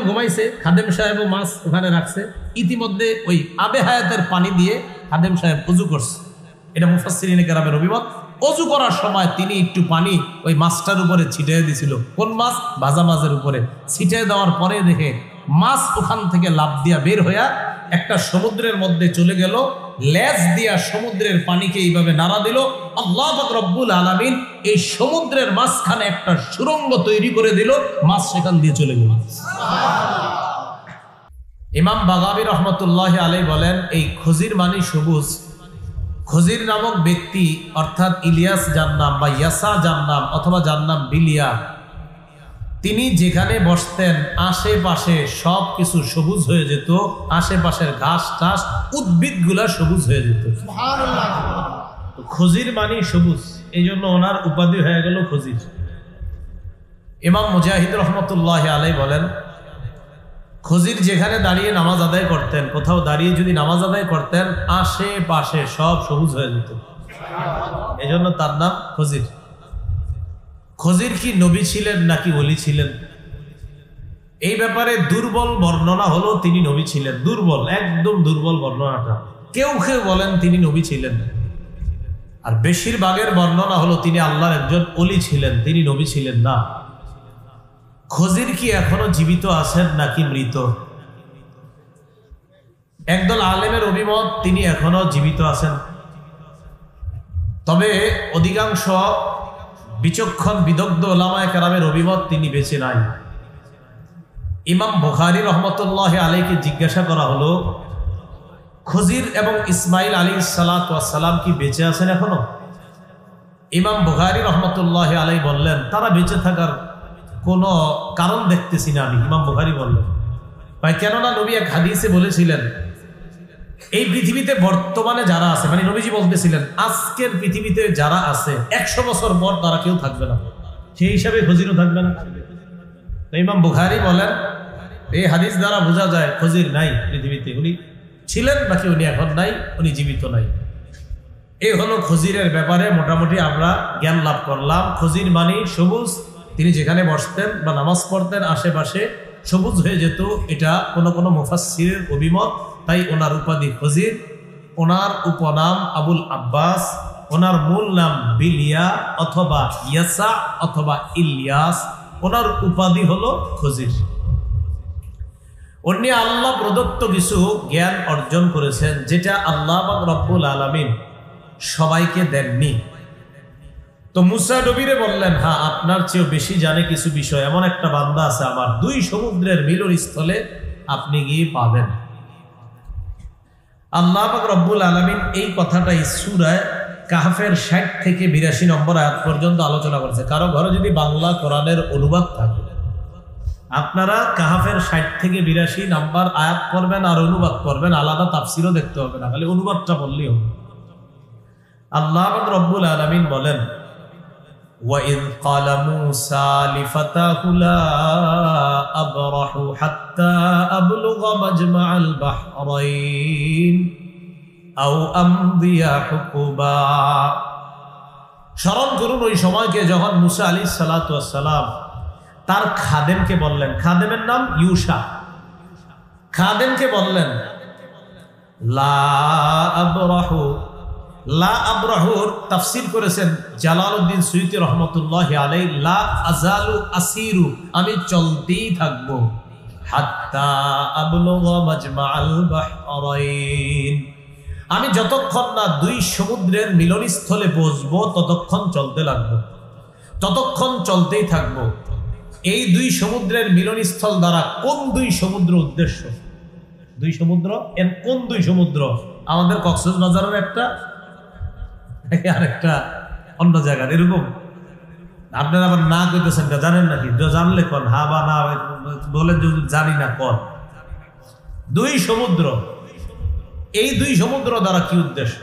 ঘুমাইছে, খাদেম সাহেব মাছ ওখানে রাখছে। ইতিমধ্যে ওই আবে হায়াতের পানি দিয়ে খাদেম সাহেব ওযু করছে। এটা মুফাসসিরিনে কেরামের অভিমত। ওযু করার সময় তিনি একটু পানি ওই মাছটার উপরে ছিটিয়ে দিয়েছিল। কোন মাছ? ভাজা মাছের উপরে ছিটিয়ে দেওয়ার পরে দেখে মাছ ওখান থেকে লাফ দিয়া বের হইয়া একটা সমুদ্রের মধ্যে চলে গেল। লেজ দিয়া সমুদ্রের পানিকে এইভাবে নাড়া দিল। আল্লাহ পাক রব্বুল আলামিন এই সমুদ্রের মাঝখানে একটা সুড়ঙ্গ তৈরি করে দিল, মাছ সেখান দিয়ে চলে গেল। ইমাম বাগাবী রহমতুল্লাহি আলাইহি বলেন, এই খজির মানে সবুজ। খজির নামক ব্যক্তি অর্থাৎ ইলিয়াস যার নাম বা ইয়াসা যার নাম অথবা যার নাম বিলিয়া, তিনি যেখানে বসতেন আশেপাশে সব কিছু সবুজ হয়ে যেত। আশেপাশের ঘাস টাস উদ্ভিদগুলা সবুজ হয়ে যেত। খজির মানে সবুজ, এই জন্য ওনার উপাধি হয়ে গেল খজির। ইমাম মুজাহিদ রহমতুল্লাহি আলাইহি বলেন, খজির যেখানে দাঁড়িয়ে নামাজ আদায় করতেন, কোথাও দাঁড়িয়ে যদি নামাজ আদায় করতেন আশেপাশে সব সবুজ হয়ে যেত, এই জন্য তার নাম খজির। খজির কি নবী ছিলেন নাকি ওলি ছিলেন? এই ব্যাপারে দুর্বল বর্ণনা হলো তিনি নবী ছিলেন। দুর্বল, একদম দুর্বল বর্ণনাটা। কেউ কেউ বলেন তিনি নবী ছিলেন, আর বেশিরভাগের বর্ণনা হলো তিনি আল্লাহর একজন ওলি ছিলেন, তিনি নবী ছিলেন না। খজির কি এখনো জীবিত আছেন নাকি মৃত? একদল আলেমের অভিমত তিনি এখনো জীবিত আছেন, তবে অধিকাংশ বিচক্ষণ বিদগ্ধ ওলামায়ে কেরামের অভিমত তিনি বেঁচে নাই। ইমাম বুখারী রহমতুল্লাহি আলাইহিকে জিজ্ঞাসা করা হলো, খজির এবং ইসমাইল আলাইহিস সালাতু ওয়াস সালাম কি বেঁচে আছেন এখনো? ইমাম বুখারী রহমতুল্লাহি আলাইহি বললেন, তারা বেঁচে থাকার কোনো কারণ দেখতেছি না আমি। ইমাম বুখারী বললেন, ভাই কেননা নবী এক হাদিসে বলেছিলেন, এই পৃথিবীতে বর্তমানে যারা আছে, মানে নবীজি বলতেছিলেন আজকের পৃথিবীতে যারা আছে 100 বছর পর তারা কেউ থাকবে না, সেই হিসাবে খজিরও থাকবে না। তো ইমাম বুখারী বলেন, এই হাদিস দ্বারা বোঝা যায় খজির নাই পৃথিবীতে। উনি ছিলেন নাকি উনি এখন নাই, উনি জীবিত নাই। এই হলো খজিরের ব্যাপারে মোটামুটি আমরা জ্ঞান লাভ করলাম। খজির মানে সবুজ, তিনি যেখানে বসতেন বা নামাজ পড়তেন আশেপাশে সবুজ হয়ে যেত, এটা কোনো কোনো মুফাসসিরের অভিমত। তাই ওনার উপাধি খজির, ওনার উপনাম আবুল আব্বাস, ওনার মূল নাম বিলিয়া অথবা ইয়াসা অথবা ইলিয়াস, ওনার উপাধি হলো খজির। উনি আল্লাহ প্রদত্ত কিছু জ্ঞান অর্জন করেছেন, যেটা আল্লাহ পাক রব্বুল আলামিন সবাইকে দেননি। তো মুসা নবীরে বললেন, হ্যাঁ আপনার চেয়েও বেশি জানে কিছু বিষয়, এমন একটা বান্দা আছে আমার, 2 সমুদ্রের মিলন স্থলে আপনি গিয়ে পাবেন। আল্লাহ পাক রব্বুল আলামিন এই কথাটাই সূরা কাহফের 60 থেকে 82 নম্বর আয়াত পর্যন্ত আলোচনা করেছে। কারো ঘরে যদি বাংলা কোরআনের অনুবাদ থাকে, আপনারা কাহফের 60 থেকে 82 নম্বর আয়াত পড়বেন আর অনুবাদ পড়বেন, আলাদা তাফসীরও দেখতে হবে না, খালি অনুবাদটা পড়লেই হবে। আল্লাহ পাক রব্বুল আলামিন বলেন, وَإِذْ قَالَ مُوسَى لِفَتَاهُ لَا أَبْرَحُ حَتَّى أَبْلُغَ مَجْمَعَ الْبَحْرَيْنِ أَوْ أَمْضِيَ حُقُبًا। স্মরণ করুন ওই সময়কে যখন মুসা আলাইহিস সালাতু ওয়াস সালাম তার খাদেমকে বললেন, খাদেমের নাম ইউশা, খাদেমকে বললেন লা আবরাহু। লা আবরাহুর তাফসীর করেছেন জালালউদ্দিন সুয়ুতী রহমতুল্লাহি আলাইহি, লা আযালু আসিরু, আমি চলতেই থাকবো, হাত্তা আবলুগা মাজমাআল বাহরাইন, আমি যতক্ষণ না 2 সমুদ্রের মিলনস্থলে পৌঁছবো ততক্ষণ চলতে লাগবো, ততক্ষণ চলতেই থাকবো। এই 2 সমুদ্রের মিলনস্থল দ্বারা কোন 2 সমুদ্র উদ্দেশ্য? 2 সমুদ্র, এর কোন 2 সমুদ্র? আমাদের কক্সবাজারের একটা, আরেকটা অন্য জায়গার, এরকম। আপনারা আবার না কইতেছেন, জানেন নাকি? জানলে কোন, হা বা না বলেন যদি জানি না কোন। 2 সমুদ্র, এই 2 সমুদ্র দ্বারা কি উদ্দেশ্য?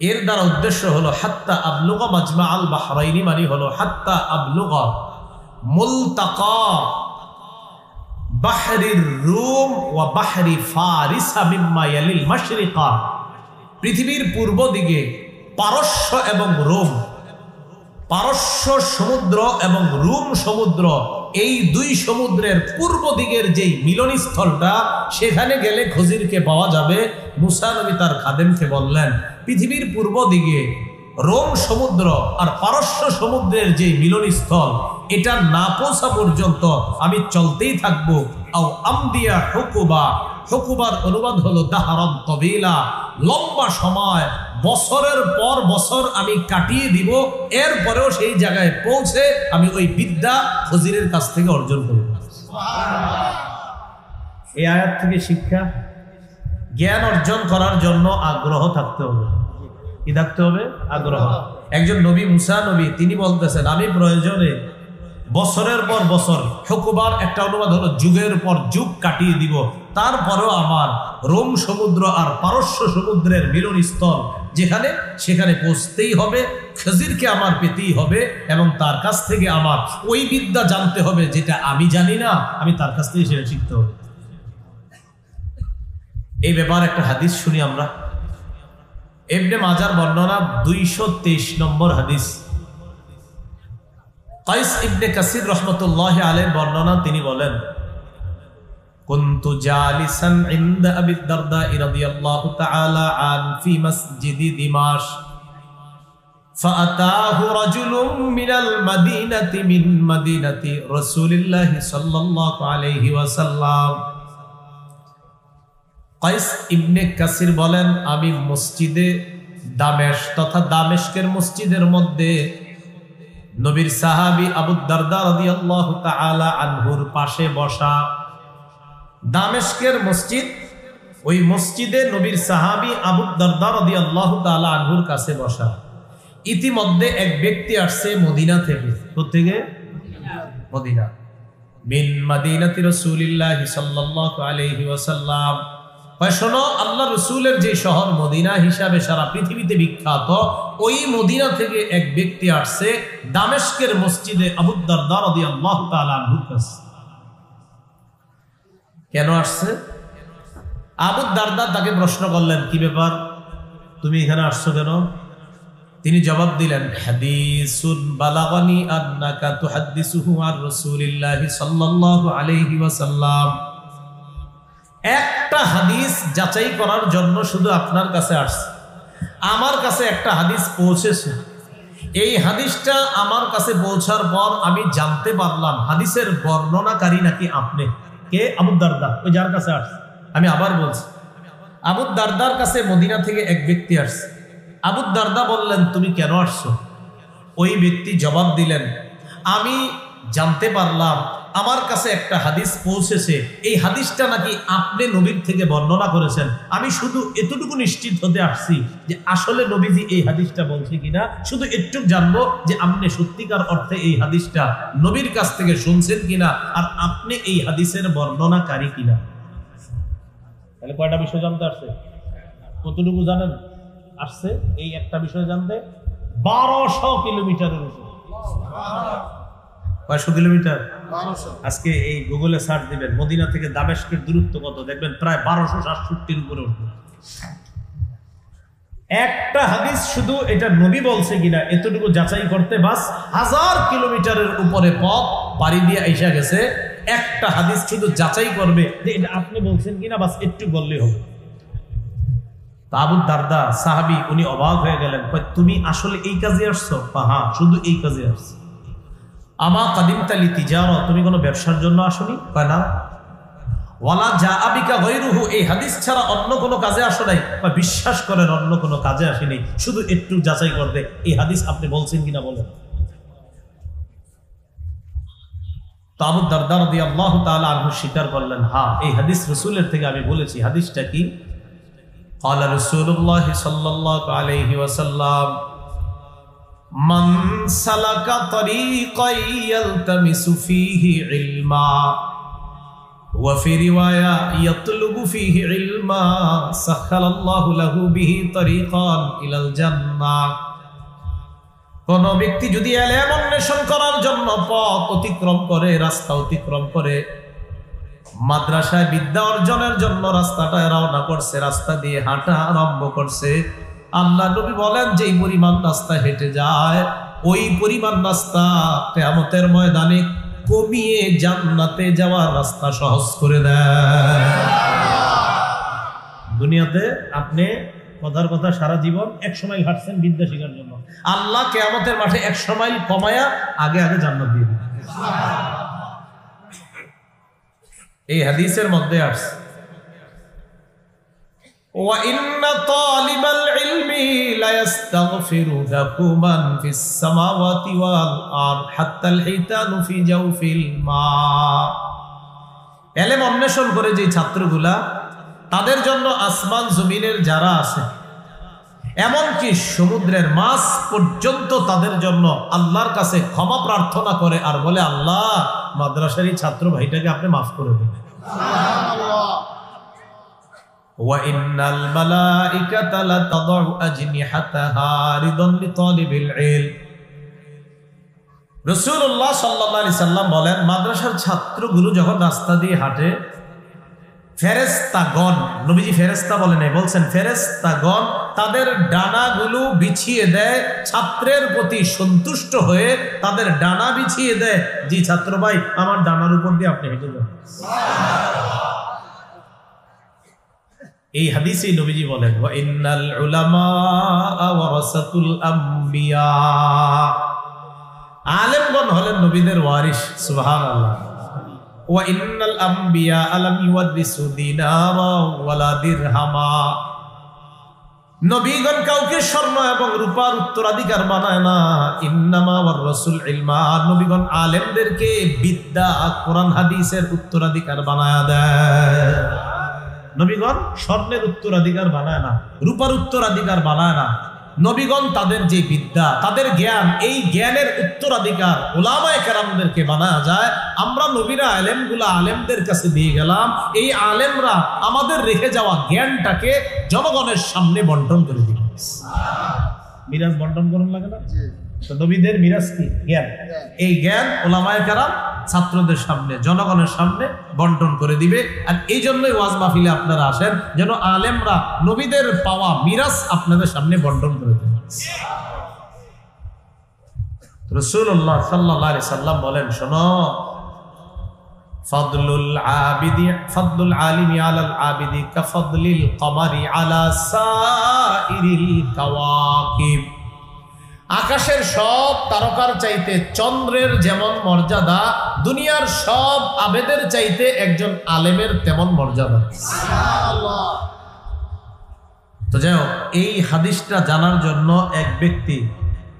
এর দ্বারা উদ্দেশ্য হলো হাত্তা আবলুগা মাজমাআল বাহরাইনি, মানে হলো হাত্তা আবলুগা মুলতাকা বাহরির রুম ওয়া বাহরি ফারিসা মিম্মা ইয়ালিল মাশরিকা, পৃথিবীর পূর্ব দিকে পারস্য এবং রোম, পারস্য সমুদ্র এবং রোম সমুদ্র এই দুই সমুদ্রের পূর্ব দিকের যেই মিলনস্থলটা, সেখানে গেলে খজিরকে পাওয়া যাবে। মুসা নবী তার খাদেমকে বললেন, পৃথিবীর পূর্ব দিকে রোম সমুদ্র আর পারস্য সমুদ্রের যে মিলনস্থল, এটা না পৌঁছা পর্যন্ত আমি চলতেই থাকবো। আও আমদিয়া হুকুবা, হুকুবার অনুবাদ হলো দাহারান তবিলা, লম্বা সময়, বছরের পর বছর আমি কাটিয়ে দিব, এরপরেও সেই জায়গায় পৌঁছে আমি ওই বিদ্যা খজিরের কাছ থেকে অর্জন করব। এই আয়াত থেকে শিক্ষা, জ্ঞান অর্জন করার জন্য আগ্রহ থাকতে হবে। কি থাকতে হবে? আগ্রহ। একজন নবী মুসা নবী, তিনি বলতেছেন আমি প্রয়োজনে বছরের পর বছর, হুকুবার একটা অনুবাদ হলো যুগের পর যুগ কাটিয়ে দিব, তারপরেও আমার রোম সমুদ্র আর পারস্য সমুদ্রের মিলনস্থল যেখানে, সেখানে পৌঁছতেই হবে, খজিরকে আমার পেতেই হবে এবং তার কাছ থেকে আমার ওই বিদ্যা জানতে হবে যেটা আমি জানি না, আমি তার কাছ থেকে সেটা শিখতে হবে। এই ব্যাপারে একটা হাদিস শুনি আমরা। ইবনে মাজার বর্ণনা 223 নম্বর হাদিস। কাইস ইবনে কাসির রাহমাতুল্লাহি আলাইহি বর্ণনা, তিনি বলেন, কুনতু জালিসান ইনদা আবি দারদা রাদিয়াল্লাহু তাআলা আন ফি মসজিদি দিমাশক ফাআতাহু রাজুলুম মিনাল মাদিনাতি মিন মাদিনাতি রাসূলিল্লাহি সাল্লাল্লাহু আলাইহি ওয়াসাল্লাম। কাইস ইবনে কাসির বলেন, আমি মসজিদে দামেস্ক তথা দামেস্কের মসজিদের মধ্যে নবীর সাহাবী আবু দারদা রাদিয়াল্লাহু তাআলা আনহুর পাশে বসা। দামেস্কের মসজিদ, ওই মসজিদে নবীর সাহাবী আবু দারদা রাদিয়াল্লাহু তাআলা আনহুর কাছে বসা। ইতিমধ্যে এক ব্যক্তি আসছে মদিনা থেকে। কোথেকে? মদিনা। মিন মাদিনাতি রাসূলিল্লাহি সাল্লাল্লাহু আলাইহি ওয়াসাল্লাম। শোনো, আল্লাহ রসুলের যে শহর মদিনা হিসাবে সারা পৃথিবীতে বিখ্যাত, ওই মদিনা থেকে এক ব্যক্তি আসছে দামেস্কের মসজিদে আবু দারদা রাদিয়াল্লাহু তাআলা আনহুর কাছে। কেন আসছে? আবু দারদা তাকে প্রশ্ন করলেন, কি ব্যাপার, তুমি এখানে আসছো কেন? তিনি জবাব দিলেন, হাদিসুন বালাগানি আন্নাকা তুহাদ্দিসুহু আন রাসূলিল্লাহি সাল্লাল্লাহু আলাইহি ওয়াসাল্লাম। একটা হাদিস যাচাই করার জন্য শুধু আপনার কাছে আসছে। আমার কাছে একটা হাদিস পৌঁছেছে। এই হাদিসটা আমার কাছে পৌঁছার পর আমি জানতে পারলাম হাদিসের বর্ণনাকারী নাকি আপনি। কে? আবু দারদা, ওই যার কাছে আসছে। আমি আবার বলছি, আবু দারদার কাছে মদিনা থেকে এক ব্যক্তি আসছে। আবু দারদা বললেন, তুমি কেন আসছো? ওই ব্যক্তি জবাব দিলেন, আমি জানতে পারলাম আমার কাছে একটা হাদিস পৌঁছেছে, এই হাদিসটা নাকি আপনি নবীর থেকে বর্ণনা করেছেন। আমি শুধু এতটুকু নিশ্চিত হতে আসছি যে আসলে নবীজি এই হাদিসটা বলছে কিনা, শুধু একটু জানবো যে আপনি সত্যিকার অর্থে এই হাদিসটা নবীর কাছ থেকে শুনছেন কিনা, আর আপনি এই হাদিসের বর্ণনাকারী কিনা। তাহলে কয়টা বিষয় জানতে আসছে? কতটুকু জানেন আসছে? এই একটা বিষয় জানতে 1200 কিলোমিটারের উপর। 500 কিলোমিটার। আজকে এই গুগলে সার্চ দিবেন মদিনা থেকে দামেস্কের দূরত্ব কত, দেখবেন প্রায় 1267 উপরে উঠবে। একটা হাদিস শুধু এটা নবী বলছে কিনা এতটুকু যাচাই করতে বাস 1000 কিলোমিটারের উপরে পথ পাড়ি দিয়ে আইসা গেছে। একটা হাদিস শুধু যাচাই করবে যে এটা আপনি বলছেন কিনা, বাস একটু বললেই হবে। আবু দারদা সাহাবী, উনি অবাক হয়ে গেলেন, তুমি আসলে এই কাজে আসছো? হ্যাঁ, শুধু এই কাজে আসছো। আমা কাদিমতা লিতিজারা, তুমি কোনো ব্যবসার জন্য আসনি? না। ওয়ালা জাআ বিকা গায়রুহু, এই হাদিস ছাড়া অন্য কোনো কাজে আসো নাই? বিশ্বাস করেন অন্য কোনো কাজে আসেনি, শুধু একটু যাচাই করতে এই হাদিস আপনি বলছেন কিনা বলেন। তো আবু দারদা রাদিয়াল্লাহু তাআলা আনহু স্বীকার করলেন, হ্যাঁ এই হাদিস রাসূলের থেকে আমি বলেছি। হাদিসটা কি? ক্বালা রাসূলুল্লাহ সাল্লাল্লাহু আলাইহি ওয়াসাল্লাম, মান সালাকা তরিকান ইয়ালতামিসু ফীহি ইলমা ওয়া ফি রিওয়ায়া ইয়াতলুবু ফীহি ইলমা সাখালাল্লাহু লাহু বিহি তরিকান ইলাল জান্নাহ। কোন ব্যক্তি যদি ইলম অন্বেষণ করার জন্য পথ অতিক্রম করে, রাস্তা অতিক্রম করে, মাদ্রাসায় বিদ্যা অর্জনের জন্য রাস্তাটা রওনা করছে, রাস্তা দিয়ে হাঁটা আরম্ভ করছে, আল্লাহ নবী বলেন যেই পরিমাণ রাস্তা হেঁটে যায় ওই পরিমাণ রাস্তা কিয়ামতের ময়দানে কমিয়ে জান্নাতে যাওয়ার রাস্তা সহজ করে দেয়। দুনিয়াতে আপনি কথার কথা সারা জীবন 100 মাইল হাঁটছেন বিদ্যা শেখার জন্য, আল্লাহ কিয়ামতের মাঠে 100 মাইল কমায়া আগে আগে জান্নাত দিয়ে দিবেন। এই হাদিসের মধ্যে আসছে وَإِنَّ طَالِبَ الْعِلْمِ لَيَسْتَغْفِرُ ذَكُمًا فِي السَّمَاوَاتِ وَالْأَرْضِ حَتَّى الْحِيتَانُ فِي جَوْفِ الْمَاءِ। ইলম অন্বেষণ করে যে ছাত্রগুলা, তাদের জন্য আসমান জমিনের যারা আছে, এমনকি সমুদ্রের মাছ পর্যন্ত তাদের জন্য আল্লাহর কাছে ক্ষমা প্রার্থনা করে আর বলে, আল্লাহ মাদ্রাসারই ছাত্র ভাইটাকে আপনি মাফ করে দেন। সুবহানাল্লাহ। وَإِنَّ الْمَلَائِكَةَ لَتَضَعُ أَجْنِحَتَهَا رِضًا لِطَالِبِ الْعِلْمِ। রাসূলুল্লাহ সাল্লাল্লাহু আলাইহি সাল্লাম বলেন, মাদ্রাসার ছাত্রগুলো যখন রাস্তা দিয়ে হাঁটে, ফেরেশতাগণ, নবীজি ফেরেশতা বলেন নাই, বলছেন ফেরেশতাগণ তাদের ডানাগুলো বিছিয়ে দেয় ছাত্রের প্রতি সন্তুষ্ট হয়ে, তাদের ডানা বিছিয়ে দেয়, জি ছাত্র ভাই আমার ডানার উপর দিয়ে আপনি হেঁটে যান। এই হাদিসেই নবীজি বলেন, ওয়া ইন্নাল উলামা ওয়ারাসাতুল আম্বিয়া। আলেমগণ হলেন নবীদের ওয়ারিস। সুবহানাল্লাহ। ওয়া ইন্নাল আম্বিয়া আলাম ইউয়ারিসু দিনারা ওয়ালা দিরহামা। নবীগণ কাউকে স্বর্ণ এবং রূপার উত্তরাধিকার বানায় না। ইন্নামা ওয়ারাসুল ইলমা। নবীগণ আলেমদেরকে বিদ্যা, কোরআন হাদিসের উত্তরাধিকার বানায় দেয়। নবীগণ স্বর্ণের উত্তরাধিকার বানায় না, রূপার উত্তরাধিকার বানায় না। নবীগণ তাদের যে বিদ্যা, তাদের জ্ঞান, এই জ্ঞানের উত্তরাধিকার উলামায়ে কেরামদেরকে বানায় যায়। আমরা নবীরা আলেমগুলা আলেমদের কাছে দিয়ে গেলাম, এই আলেমরা আমাদের রেখে যাওয়া জ্ঞানটাকে জনগণের সামনে বন্টন করে দিল। মিরাজ বন্টন করুন লাগে না? তো নবীদের মিরাজ কি? জ্ঞান। এই জ্ঞান উলামায়ে কেরাম ছাত্রদের সামনে, জনগণের সামনে বন্টন করে দিবে। আর এই জন্যই ওয়াজ মাহফিলে আপনারা আসেন, যেন আলেমরা নবীদের পাওয়া মিরাজ আপনাদের সামনে বন্টন করে দেন। রাসূলুল্লাহ সাল্লাল্লাহু আলাইহি সাল্লাম বলেন, শোনো, ফাদলুল আলিমি আলাল আবিদি কাফাদলিল কমারি আলা সাইরিল কাওয়াকিব। আকাশের সব তারকার চাইতে চন্দ্রের যেমন মর্যাদা, দুনিয়ার সব আবেদের চাইতে একজন আলেমের তেমন মর্যাদা। সুবহানাল্লাহ। তো যাই হোক, এই হাদিসটা জানার জন্য এক ব্যক্তি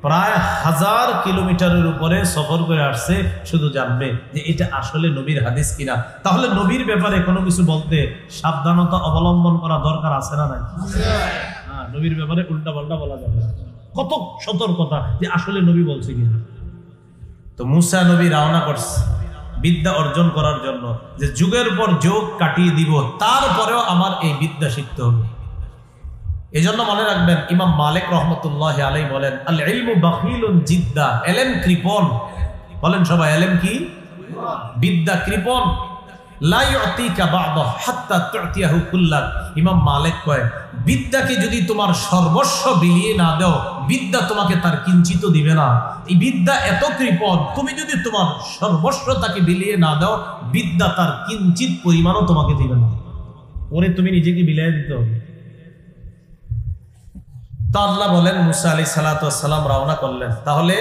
প্রায় 1000 কিলোমিটারের উপরে সফর করে আসছে, শুধু জানবে যে এটা আসলে নবীর হাদিস কিনা। তাহলে নবীর ব্যাপারে কোনো কিছু বলতে সাবধানতা অবলম্বন করা দরকার আছে না নাই? হ্যাঁ, নবীর ব্যাপারে উল্টা পাল্টা বলা যাবে না। কত সতর্কতা যে আসলে নবী বলছে কিনা। তো মুসা নবী রওনা করছে বিদ্যা অর্জন করার জন্য, যে যুগের পর যুগ কাটিয়ে দিব, তারপরেও আমার এই বিদ্যা শিখতে হবে। এই জন্য মনে রাখবেন, ইমাম মালিক রহমতুল্লাহ আলাইহি বলেন, আল ইলমু বাখিলুন জিদ্দা। এলেম কৃপণ। বলেন সবাই, এলেম কি? বিদ্যা কৃপণ। লা ইউতিকা বা'দা হাত্তা তু'তিয়াহু কুল্লাক। ইমাম মালিক কয়, বিদ্যাকে যদি তোমার সর্বস্ব বিলিয়ে না দাও, বিদ্যা তোমাকে তার কিঞ্চিত দিবে না। এই বিদ্যা এত কৃপণ, তুমি যদি তোমার সর্বস্ব তাকে বিলিয়ে না দাও, বিদ্যা তার কিঞ্চিত পরিমাণও তোমাকে দিবে না। ওরে তুমি নিজেকে বিলিয়ে দিতে হবে। তো আল্লাহ বলেন, মুসা আলাইহিস সালাতু ওয়াস সালাম রওনা করলেন। তাহলে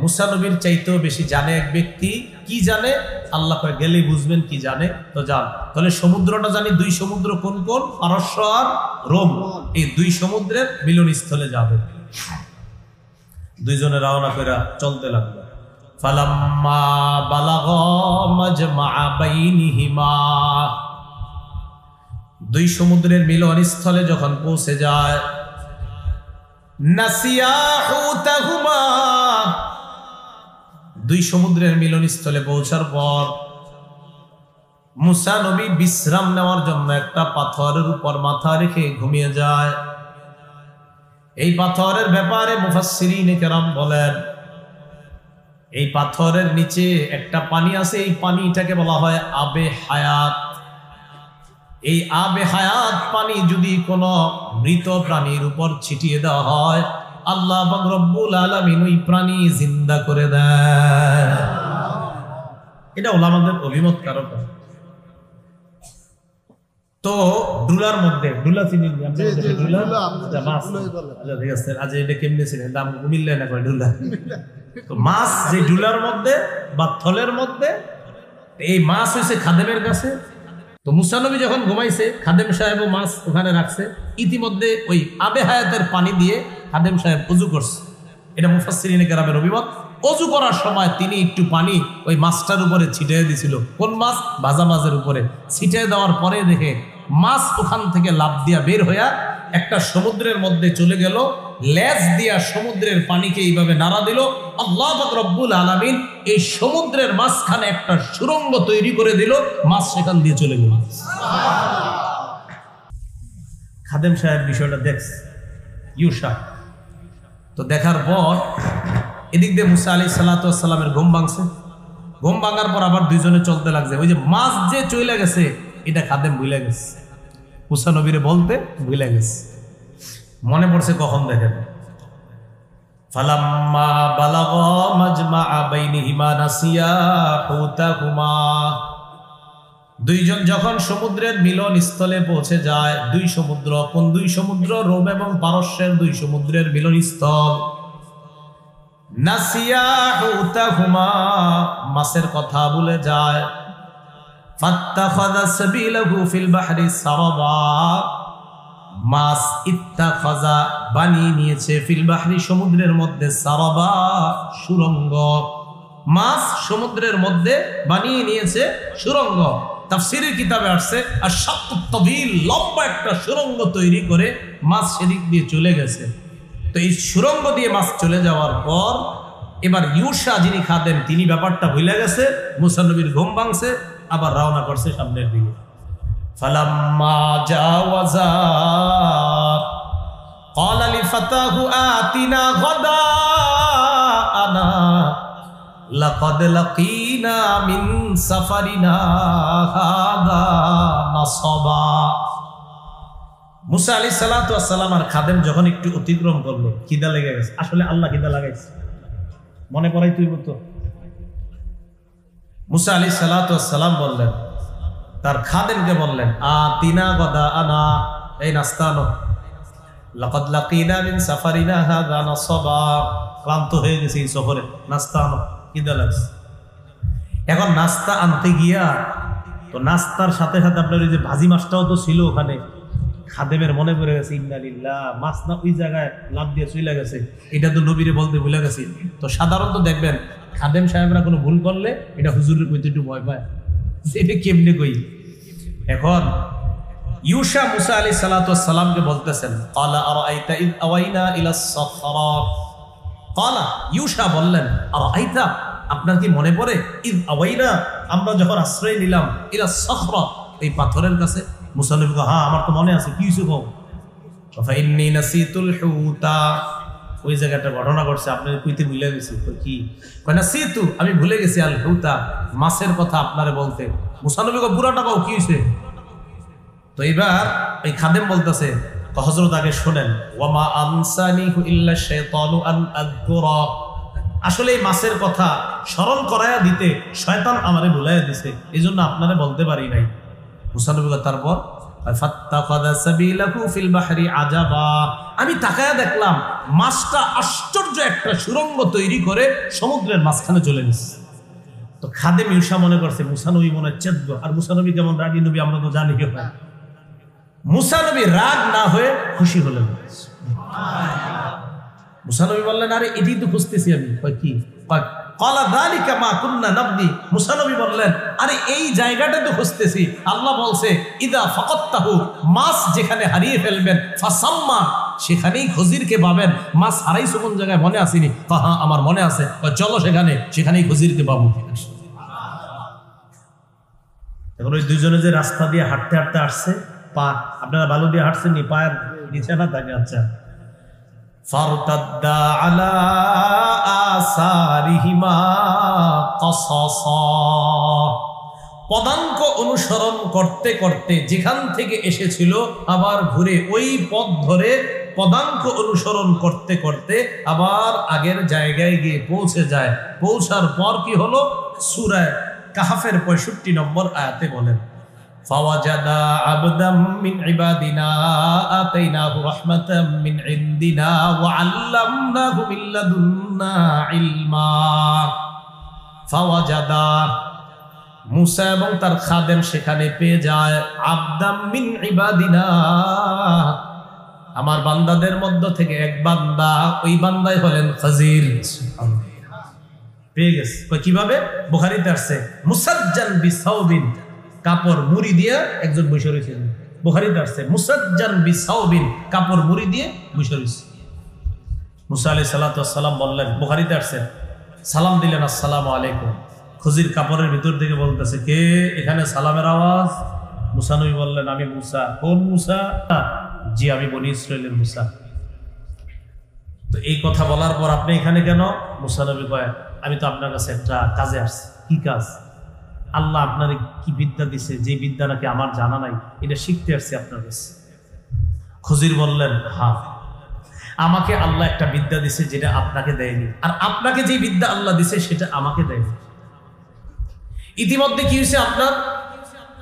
মুসা নবীর চাইতেও বেশি জানে এক ব্যক্তি। কি জানে? আল্লাহ কয় গেলেই বুঝবেন কি জানে। তো যান। তাহলে সমুদ্রটা জানি, 2 সমুদ্র কোন কোন? পারস্য আর রোম। এই 2 সমুদ্রের মিলনস্থলে যাবে। দুইজনে রওনা করে চলতে লাগলো। ফালাম্মা বালাগা মাজমা বাইনিহিমা। 2 সমুদ্রের মিলনস্থলে যখন পৌঁছে যায়, নাসিয়া হুতাহুমা। 2 সমুদ্রের মিলনস্থলে পৌঁছার পর মুসা নবী বিশ্রাম নেওয়ার জন্য একটা পাথরের উপর মাথা রেখে ঘুমিয়ে যায়। এই পাথরের ব্যাপারে মুফাসসিরিনে কেরাম বলেন, এই পাথরের নিচে একটা পানি আছে, এই পানিটাকে বলা হয় আবে হায়াত। এই আবে হায়াত পানি যদি কোনো মৃত প্রাণীর উপর ছিটিয়ে দেওয়া হয়, আল্লাহ পাক রব্বুল আলামিন ওই প্রাণী জিন্দা করে দেয়। এটা ওলামাদের অভিমত কারণ। তো ডুলার মধ্যে ডুলা চিনি ঠিক আছে, আজ এটা কেমনে ছিলেন দাম মিললে না কয় ডুলা। তো মাছ যে ডুলার মধ্যে বা থলের মধ্যে, এই মাছ হয়েছে খাদেমের কাছে। তো মুসা নবী যখন ঘুমাইছে, খাদেম সাহেবও মাছ ওখানে রাখছে। ইতিমধ্যে ওই আবে হায়াতের পানি দিয়ে খাদেম সাহেব ওযু করছে। এটা মুফাসসিরিনে কেরামের অভিমত। ওযু করার সময় তিনি একটু পানি ওই মাছটার উপরে ছিটিয়ে দিয়েছিল। কোন মাছ? ভাজা মাছের উপরে ছিটিয়ে দেওয়ার পরে দেখে মাছ ওখান থেকে লাফ দিয়া বের হইয়া একটা সমুদ্রের মধ্যে চলে গেল। লেজ দিয়া সমুদ্রের পানিকে এইভাবে নাড়া দিল। আল্লাহ পাক রব্বুল আলামিন এই সমুদ্রের মাঝখানে একটা সুড়ঙ্গ তৈরি করে দিল, মাছ সেখান দিয়ে চলে গেল। খাদেম সাহেব বিষয়টা দেখছে, ইউসা। তো দেখার পর এদিক দিয়ে মুসা আলাইহিস সালাতু ওয়াস সালামের ঘুম ভাঙছে। ঘুম ভাঙার পর আবার দুইজনে চলতে লাগছে। ওই যে মাছ যে চলে গেছে এটা খাদেম ভুলে গেছে, মুসা নবীরে বলতে ভুলে গেছে। মনে পড়ছে কখন দেখেন, ফালাম্মা বালাগা মাজমা বাইনিহিমা নাসিয়া হুতাহুমা, দুইজন যখন সমুদ্রের মিলন স্থলে পৌঁছে যায়। দুই সমুদ্র, কোন দুই সমুদ্র? রোম এবং পারস্যের দুই সমুদ্রের মিলন স্থল। নাসিয়া হুতাহুমা, মাছের কথা ভুলে যায়। ফাত্তাখাযা সাবিলাহু ফিল বাহরি সারাবা, মাছ ইত্তাখাযা বানিয়ে নিয়েছে, ফিল বাহরি সমুদ্রের মধ্যে, সারাবা সুরঙ্গ। মাছ সমুদ্রের মধ্যে বানিয়ে নিয়েছে সুরঙ্গ। তাফসীরের কিতাবে আসছে আর শাক্কুত তাবিল, লম্বা একটা সুরঙ্গ তৈরি করে মাছ সেদিক দিয়ে চলে গেছে। তো এই সুরঙ্গ দিয়ে মাছ চলে যাওয়ার পর এবার ইউসা যিনি খাদেম তিনি ব্যাপারটা ভুলে গেছে। মুসা নবীর ঘুম ভাঙছে, আবার রওনা করছে সামনের দিকে। ফালাম্মা জাওয়াজা ক্বালা লিফাতাহু আতিনা গাদাআনা লাকাদ লাকিনা মিন সাফারিনা হাযা নাসাবা। মুসা আলাইহিস সালাতু ওয়াস সালাম আর খাদেম যখন একটু অতিক্রম করলো, খিদা লেগে গেছে। আসলে আল্লাহ খিদা লাগাইছে, মনে পড়াই তুই বলতো। মুসা আলাইহিস সালাতু ওয়াস সালাম বললেন, তার খাদেমকে বললেন, আতিনা গাদাআনা, এই নাস্তা আনো। লাকাদ লাকিনা মিন সাফারিনা হাযা নাসাবা, ক্লান্ত হয়ে গেছে এই সফরে, নাস্তা আনো, খিদা লাগছে। এখন নাস্তা আনতে গিয়া তো নাস্তার সাথে সাথে আপনার ওই যে ভাজি মাছটাও তো ছিল ওখানে। খাদেমের মনে পড়ে গেছে, ইন্না লিল্লাহ, মাছ না ওই জায়গায় লাভ দিয়ে চলে গেছে, এটা তো নবীরে বলতে ভুলে গেছি। তো সাধারণত দেখবেন খাদেম সাহেবরা কোনো ভুল করলে এটা হুজুরের কইতে একটু ভয় পায়, এটা কেমনে কই। এখন ইউসা মুসা আলাইহিস সালাতু ওয়াস সালামকে বলতেছেন, ক্বালা আরাআইতা ইয আওয়াইনা ইলা সাখরা, ক্বালা ইউসা বললেন, আরাআইতা, আপনার কি মনে পড়ে, ইয আওয়াইনা, আমরা যখন আশ্রয় নিলাম, ইলা সাখরা, এই পাথরের কাছে। মুসা নবী কয়, হ্যাঁ আমার তো মনে আছে, কি হইছে কও? ফাইন্নী নাসিতুল হুতা, ওই জায়গাটা ঘটনা ঘটছে, আপনার কইতে ভুলে গেছি। কি কয়? নাসিতু, আমি ভুলে গেছি, আল হুতা, মাছের কথা আপনারে বলতে। মুসা নবী কয়, বুড়াটা কও, কি হইছে? তো এবার এই খাদেম বলতেছে, হযরত আগে শোনেন, ওয়ামা আনসানিহু ইল্লা শাইতানু আন আযকুরা, আসলে এই মাছের কথা স্মরণ করায়া দিতে শয়তান আমারে ভুলাইয়া দিছে, এজন্য আপনারে বলতে পারি নাই। মুসা নবী তারপর ফাত্তাখাযা সাবিলাহু ফিল বাহরি আজাবা, আমি তাকায়া দেখলাম মাছটা আশ্চর্য একটা সুরঙ্গ তৈরি করে সমুদ্রের মাঝখানে চলে গেছে। তো খাদেম ইউসা মনে করছে মুসা নবী মনে চেদ্দ, আর মুসা নবী কেমন রাগী নবী আমরা তো জানি কি হয়। মুসা নবী রাগ না হয়ে খুশি হলেন। মুসা নবী বললেন, আরে এটাই তো খুঁজতেছি আমি। কি? ক্বালা যালিকা মা কুননা নাবগি, মুসা নবী বললেন, আরে এই জায়গাটা তো খুঁজতেছি। আল্লাহ বলছে, ইদা ফাকাত্তাহু, মাছ যেখানে হারিয়ে ফেলবেন, ফাসাম্মা, সেখানেই খজিরকে পাবেন। মাছ হারাইছো কোন জায়গায় মনে আসেনি? হ্যাঁ আমার মনে আছে, চলো সেখানে, সেখানেই খজিরকে পাবো। এখন ওই দুজনে যে রাস্তা দিয়ে হাঁটতে হাঁটতে আসছে, পা, আপনারা বালু দিয়ে হাঁটছেন নি, পায়ের নিচে না থাকে? আচ্ছা। ফারতাদ্দা আলা আসারিহিমা কাসাসা, পদাঙ্ক অনুসরণ করতে করতে যেখান থেকে এসেছিল আবার ঘুরে ওই পথ ধরে পদাঙ্ক অনুসরণ করতে করতে আবার আগের জায়গায় গিয়ে পৌঁছে যায়। পৌঁছার পর কি হলো? সূরা কাহাফের 65 নম্বর আয়াতে বলেন, ফাওয়াজাদা আবদাম মিন ইবাদিনা আতাইনাহু রাহমাতাম মিন ইনদিনা ওয়া আল্লামনাহু মিন লাদুন্না ইলমা। ফাওয়াজাদা, মুসা এবং তার খাদেম সেখানে পেয়ে যায় আবদাম মিন ইবাদিনা, আমার বান্দাদের মধ্য থেকে এক বান্দা, ওই বান্দাই হলেন খাজির। পেয়ে গেছে। কিভাবে? বুখারীতে আসছে মুসাজ্জান বিসাউবিন, কাপড় মুড়ি দিয়ে একজন বসে রয়েছে। বুখারীতে আসছে মুসাজ্জান বিসাউবিন, কাপড় মুড়ি দিয়ে বসে রয়েছে। মুসা আলাইহিস সালাতু ওয়াস সালাম বললেন, বুখারীতে আসছে, সালাম দিলেন, আসসালামু আলাইকুম। খুজির কাপড়ের ভিতর থেকে বলতেছে, কে এখানে সালামের আওয়াজ? মুসা নবী বললেন, আমি মুসা। কোন মুসা? জি, আমি বনি ইসরাইলের মুসা। তো এই কথা বলার পর আপনি এখানে কেন? মুসা নবী কয়, আমি তো আপনার কাছে একটা কাজে আসছি। কি কাজ? আল্লাহ আপনার কি বিদ্যা দিছে, যে বিদ্যা নাকি আমার জানা নাই, এটা শিখতে আসছি আপনার কাছে। খুজির বললেন, হ্যাঁ, আমাকে আল্লাহ একটা বিদ্যা দিছে যেটা আপনাকে দেয়নি, আর আপনাকে যে বিদ্যা আল্লাহ দিছে সেটা আমাকে দেয়নি। ইতিমধ্যে কি হয়েছে আপনার?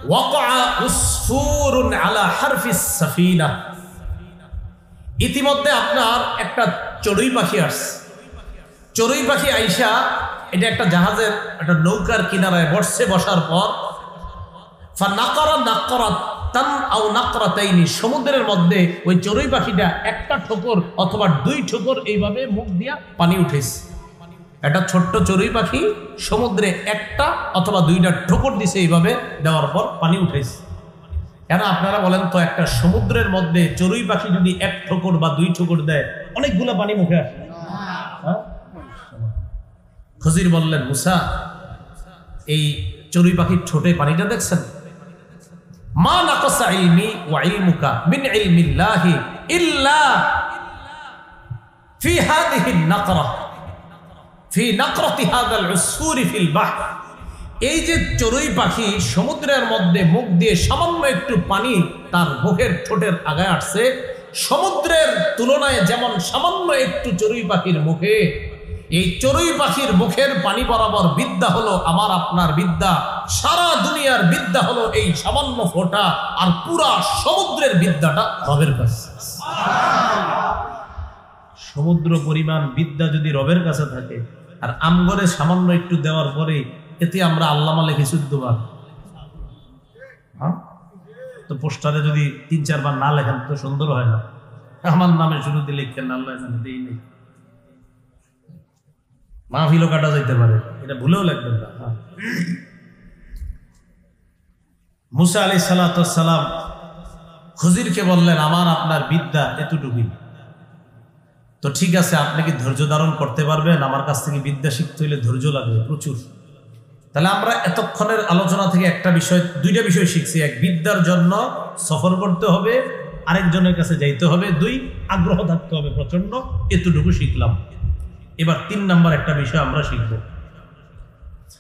ওয়াকআ উসফুরুন আলা হারফিস সাফিনা, ইতিমধ্যে আপনার একটা চড়ুই পাখি আসছে। চড়ুই পাখি আইসা, এটা একটা জাহাজের একটা নৌকার কিনারায় বসছে। বসার পর ফানাকারা নাকরাতান আও নাকরাতাইনি, সমুদ্রের মধ্যে ওই চড়ুই পাখিটা একটা ঠোকর অথবা দুই ঠোকর এইভাবে মুখ দিয়া পানি উঠেছে। একটা ছোট্ট চড়ুই পাখি সমুদ্রে একটা অথবা দুইটা ঠোকর দিছে, এইভাবে দেওয়ার পর পানি উঠেছে। কেন আপনারা বলেন তো, একটা সমুদ্রের মধ্যে চড়ুই পাখি যদি এক ঠোকর বা দুই ঠোকর দেয়, অনেকগুলো পানি মুখে আসে। খুজির বললেন, মুসা, এই চড়ুই পাখির ঠোঁটে পানিটা দেখছেন? মা নাকাসা ইলমি ওয়া ইলমুকা মিন ইলমিল্লাহি ইল্লা ফি হাদিহি নাকরা ফি নাকরাতি হাদাল উসফুরি ফিল বাহর। এই যে চড়ুই পাখি সমুদ্রের মধ্যে মুখ দিয়ে সামান্য একটু পানি তার মুখের ঠোঁটের আগায় আসছে, সমুদ্রের তুলনায় যেমন সামান্য একটু চড়ুই পাখির মুখে, এই চড়ুই পাখির মুখের পানি বরাবর বিদ্যা হলো আমার আপনার বিদ্যা, সারা দুনিয়ার বিদ্যা হলো এই সামান্য ফোঁটা, আর পুরা সমুদ্রের বিদ্যাটা রবের কাছে। সমুদ্র পরিমাণ বিদ্যা যদি রবের কাছে থাকে, আর আমগরে সামান্য একটু দেওয়ার পরে এতে আমরা আল্লামা লিখে 14 বার, তো পোস্টারে যদি 3-4 বার না লেখেন তো সুন্দর হয় না। আমার নামে শুরুতে লিখেন, আল্লাহ জানে দেই নেই, মাহফিলও কাটা যাইতে পারে, এটা ভুলেও লিখবেন না। মুসা আলাইহিস সালাতু ওয়াস সালাম খুজিরকে বললেন, আমার আপনার বিদ্যা এতটুকুই, তো ঠিক আছে, আপনি কি ধৈর্য ধারণ করতে পারবেন? আমার কাছ থেকে বিদ্যা শিখতে হইলে ধৈর্য লাগবে প্রচুর। তাহলে আমরা এতক্ষণের আলোচনা থেকে দুইটা বিষয় শিখছি। এক, বিদ্যার জন্য সফর করতে হবে, আরেকজনের কাছে যাইতে হবে। 2, আগ্রহ থাকতে হবে প্রচন্ড। এতটুকু শিখলাম। এবার 3 নাম্বার একটা বিষয় আমরা শিখব।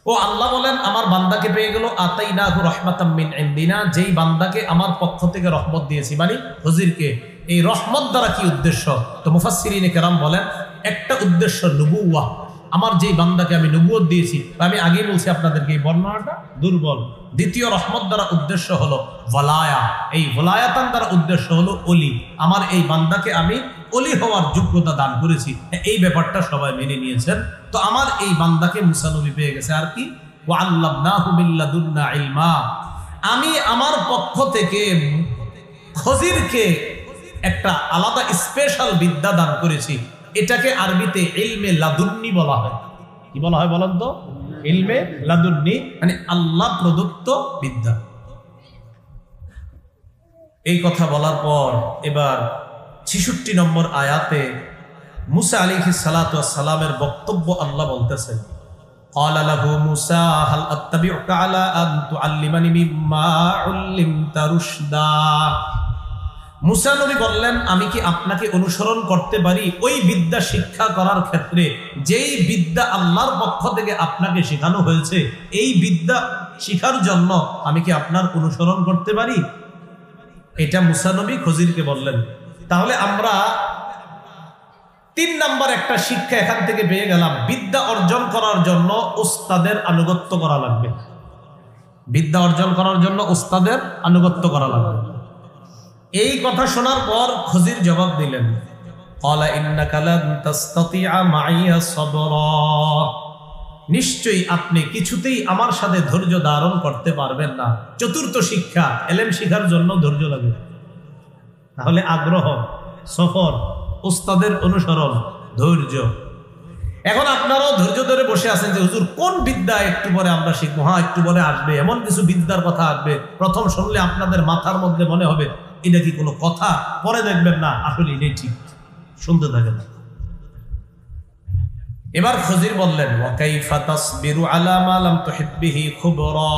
ও আল্লাহ বলেন, আমার বান্দাকে পেয়ে গেল আতাইনাহু রাহমাতাম মিন ইনদিনা, যেই বান্দাকে আমার পক্ষ থেকে রহমত দিয়েছি, মানে হুজুরকে। এই রহমত দ্বারা কি উদ্দেশ্য? তো মুফাসসিরিনে কেরাম বলেন, একটা উদ্দেশ্য নবুওয়াহ, আমার যেই বান্দাকে আমি নবুয়ত দিয়েছি, আমি আগেই বলছি আপনাদেরকে, এই বর্ণনাটা দুর্বল। দ্বিতীয় রহমত দ্বারা উদ্দেশ্য হলো ওয়ালায়া, এই ওয়ালায়াতান দ্বারা উদ্দেশ্য হলো ওলি, আমার এই বান্দাকে আমি ওলি হওয়ার যোগ্যতা দান করেছি। এই ব্যাপারটা সবাই মেনে নিয়েছেন। তো আমার এই বান্দাকে মুসা নবী পেয়ে গেছে। আর কি? ওয়া আল্লামনাহু মিন লাদুন্না ইলমা, আমি আমার পক্ষ থেকে খজিরকে একটা আলাদা স্পেশাল বিদ্যা দান করেছি। এটাকে আরবিতে ইলমে লাদুন্নি বলা হয়। কি বলা হয় বলেন তো? ইলমে লাদুন্নি, মানে আল্লাহ প্রদত্ত বিদ্যা। এই কথা বলার পর এবার 66 নম্বর আয়াতে মুসা আলাইহিস সালাতু ওয়াস সালামের বক্তব্য আল্লাহ বলতেছেন, ক্বালা লাহু মুসা হাল আত্তাবিউকা আলা আন তুআল্লিমানি মিম্মা উল্লিমতা রুশদা। মুসা নবী বললেন, আমি কি আপনাকে অনুসরণ করতে পারি ওই বিদ্যা শিক্ষা করার ক্ষেত্রে যেই বিদ্যা আল্লাহর পক্ষ থেকে আপনাকে শেখানো হয়েছে? এই বিদ্যা শিখার জন্য আমি কি আপনার অনুসরণ করতে পারি? এটা মুসা নবী খজিরকে বললেন। তাহলে আমরা 3 নাম্বার একটা শিক্ষা এখান থেকে পেয়ে গেলাম, বিদ্যা অর্জন করার জন্য উস্তাদের আনুগত্য করা লাগবে। বিদ্যা অর্জন করার জন্য উস্তাদের আনুগত্য করা লাগবে। এই কথা শোনার পর খজির জবাব দিলেন, ক্বালা ইন্নাকা লান তাসতাতিআ মাইয়া সাবরা, নিশ্চয়ই আপনি কিছুতেই আমার সাথে ধৈর্য ধারণ করতে পারবেন না। চতুর্থ শিক্ষা, এলেম শিখার জন্য ধৈর্য লাগে। তাহলে আগ্রহ, সফর, উস্তাদের অনুসরণ, ধৈর্য। এখন আপনারাও ধৈর্য ধরে বসে আছেন যে হুজুর কোন বিদ্যা একটু পরে আমরা শিখবো, হ্যাঁ একটু পরে আসবে, এমন কিছু বিদ্যার কথা আসবে, প্রথম শুনলে আপনাদের মাথার মধ্যে মনে হবে এটা কি কোনো কথা, পরে দেখবেন না আসলে এটাই ঠিক, শুনতে থাকেন। এবার খজির বললেন, ওয়া কাইফা তাসবিরু আলা মা লাম তুহিত বিহি খুবরা,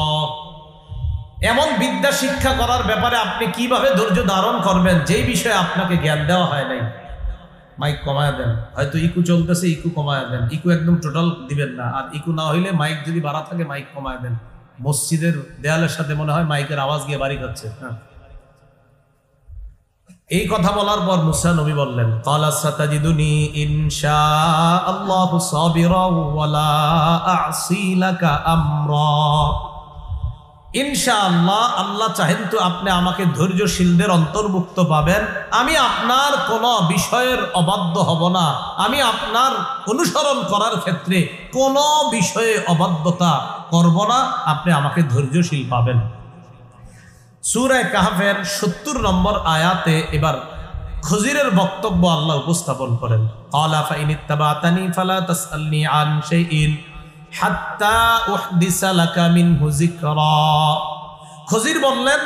এমন বিদ্যা শিক্ষা করার ব্যাপারে আপনি কিভাবে ধৈর্য ধারণ করবেন যেই বিষয়ে আপনাকে জ্ঞান দেওয়া হয় নাই। মাইক কমায় দেন, হয়তো ইকু চলতেছে, ইকু কমায় দেন, ইকু একদম টোটাল দিবেন না, আর ইকু না হইলে মাইক যদি বাড়া থাকে মাইক কমায় দেন। মসজিদের দেয়ালের সাথে মনে হয় মাইকের আওয়াজ গিয়ে বাড়ি খাচ্ছে। হ্যাঁ, এই কথা বলার পর মুসা নবী বললেন, ক্বালা সাতাজিদুনি ইনশাআল্লাহু সাবিরান ওয়া লা আ'সি লাকা আমরা, ইনশাআল্লাহ আল্লাহ চাহেন তো আপনি আমাকে ধৈর্যশীলদের অন্তর্ভুক্ত পাবেন, আমি আপনার কোন বিষয়ের অবাধ্য হব না, আমি আপনার অনুসরণ করার ক্ষেত্রে কোন বিষয়ে অবাধ্যতা করব না, আপনি আমাকে ধৈর্যশীল পাবেন। সূরা কাহফের ৭০ নম্বর আয়াতে এবার খজিরের বক্তব্য আল্লাহ উপস্থাপন করেন, ক্বালা ফাইনিত্তাবাতানি ফালা তাসআলনি আন শাইইন হাত্তা উহদিসা লাকা মিনহু যিকরা। খজির বললেন,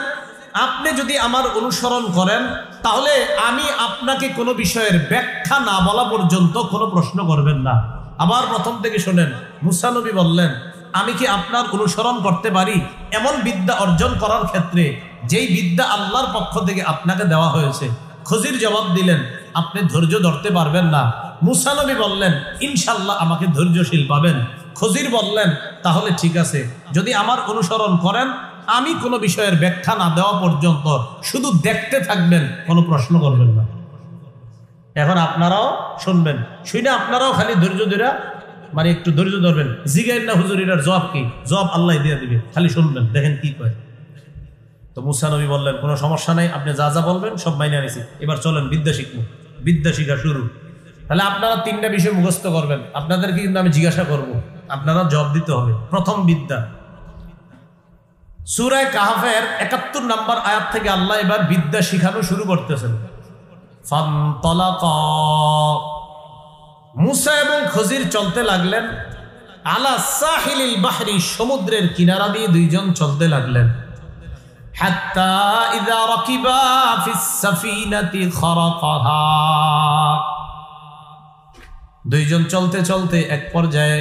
আপনি যদি আমার অনুসরণ করেন তাহলে আমি আপনাকে কোনো বিষয়ের ব্যাখ্যা না বলা পর্যন্ত কোনো প্রশ্ন করবেন না। আবার প্রথম থেকে শোনেন, মুসা নবী বললেন, আমি কি আপনার অনুসরণ করতে পারি এমন বিদ্যা অর্জন করার ক্ষেত্রে যেই বিদ্যা আল্লাহর পক্ষ থেকে আপনাকে দেওয়া হয়েছে? খজির জবাব দিলেন, আপনি ধৈর্য ধরতে পারবেন না। মুসা নবী বললেন, ইনশাআল্লাহ আমাকে ধৈর্যশীল পাবেন। খজির বললেন, তাহলে ঠিক আছে, যদি আমার অনুসরণ করেন আমি কোনো বিষয়ের ব্যাখ্যা না দেওয়া পর্যন্ত শুধু দেখতে থাকবেন, কোনো প্রশ্ন করবেন না। এখন আপনারাও শুনবেন, শুনে আপনারাও খালি ধৈর্য ধরে, মানে একটু ধৈর্য ধরবেন, জিগাইন না হুজুর এটার জবাব কি, জবাব আল্লাহ দিয়ে দিবে, খালি শুনবেন, দেখেন কি কয়। তো মুসা নবী বললেন, কোনো সমস্যা নাই, আপনি যা যা বলবেন সব মাইনে আনিছি, এবার চলেন বিদ্যা শিখবো। বিদ্যা শিখা শুরু। তাহলে আপনারা 3টা বিষয় মুখস্থ করবেন, আপনাদেরকে কিন্তু আমি জিজ্ঞাসা করব, আপনারা জবাব দিতে হবে। প্রথম বিদ্যা, সূরা কাহফের ৭১ নম্বর আয়াত থেকে আল্লাহ এবার বিদ্যা শিখানো শুরু করতেছেন। ফানতালাকা, মুসা এবং খজির চলতে লাগলেন, আলা সাহিলিল বাহরি, সমুদ্রের কিনারা দিয়ে দুইজন চলতে লাগলেন। হাত্তা ইযা রাকিবা ফিস সাফিনাতি খারাকাহা, দুইজন চলতে চলতে এক পর্যায়ে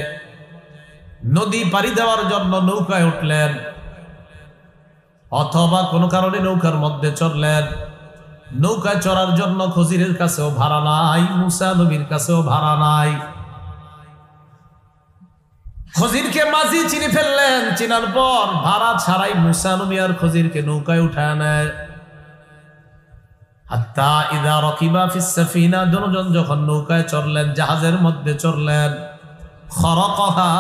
নদী পাড়ি দেওয়ার জন্য নৌকায় উঠলেন, অথবা কোনো কারণে নৌকার মধ্যে চড়লেন। নৌকায় চড়ার জন্য খজিরের কাছেও ভাড়া নাই, মুসা নবীর কাছেও ভাড়া নাই। খজিরকে মাঝি চিনে ফেললেন, চিনার পর ভাড়া ছাড়াই মুসা নবী আর খজিরকে নৌকায় উঠায় নেয়। হাত্তা ইযা রাকিবা ফিস সাফিনা, দুজন যখন নৌকায় চড়লেন, জাহাজের মধ্যে চড়লেন, খারাকাহা,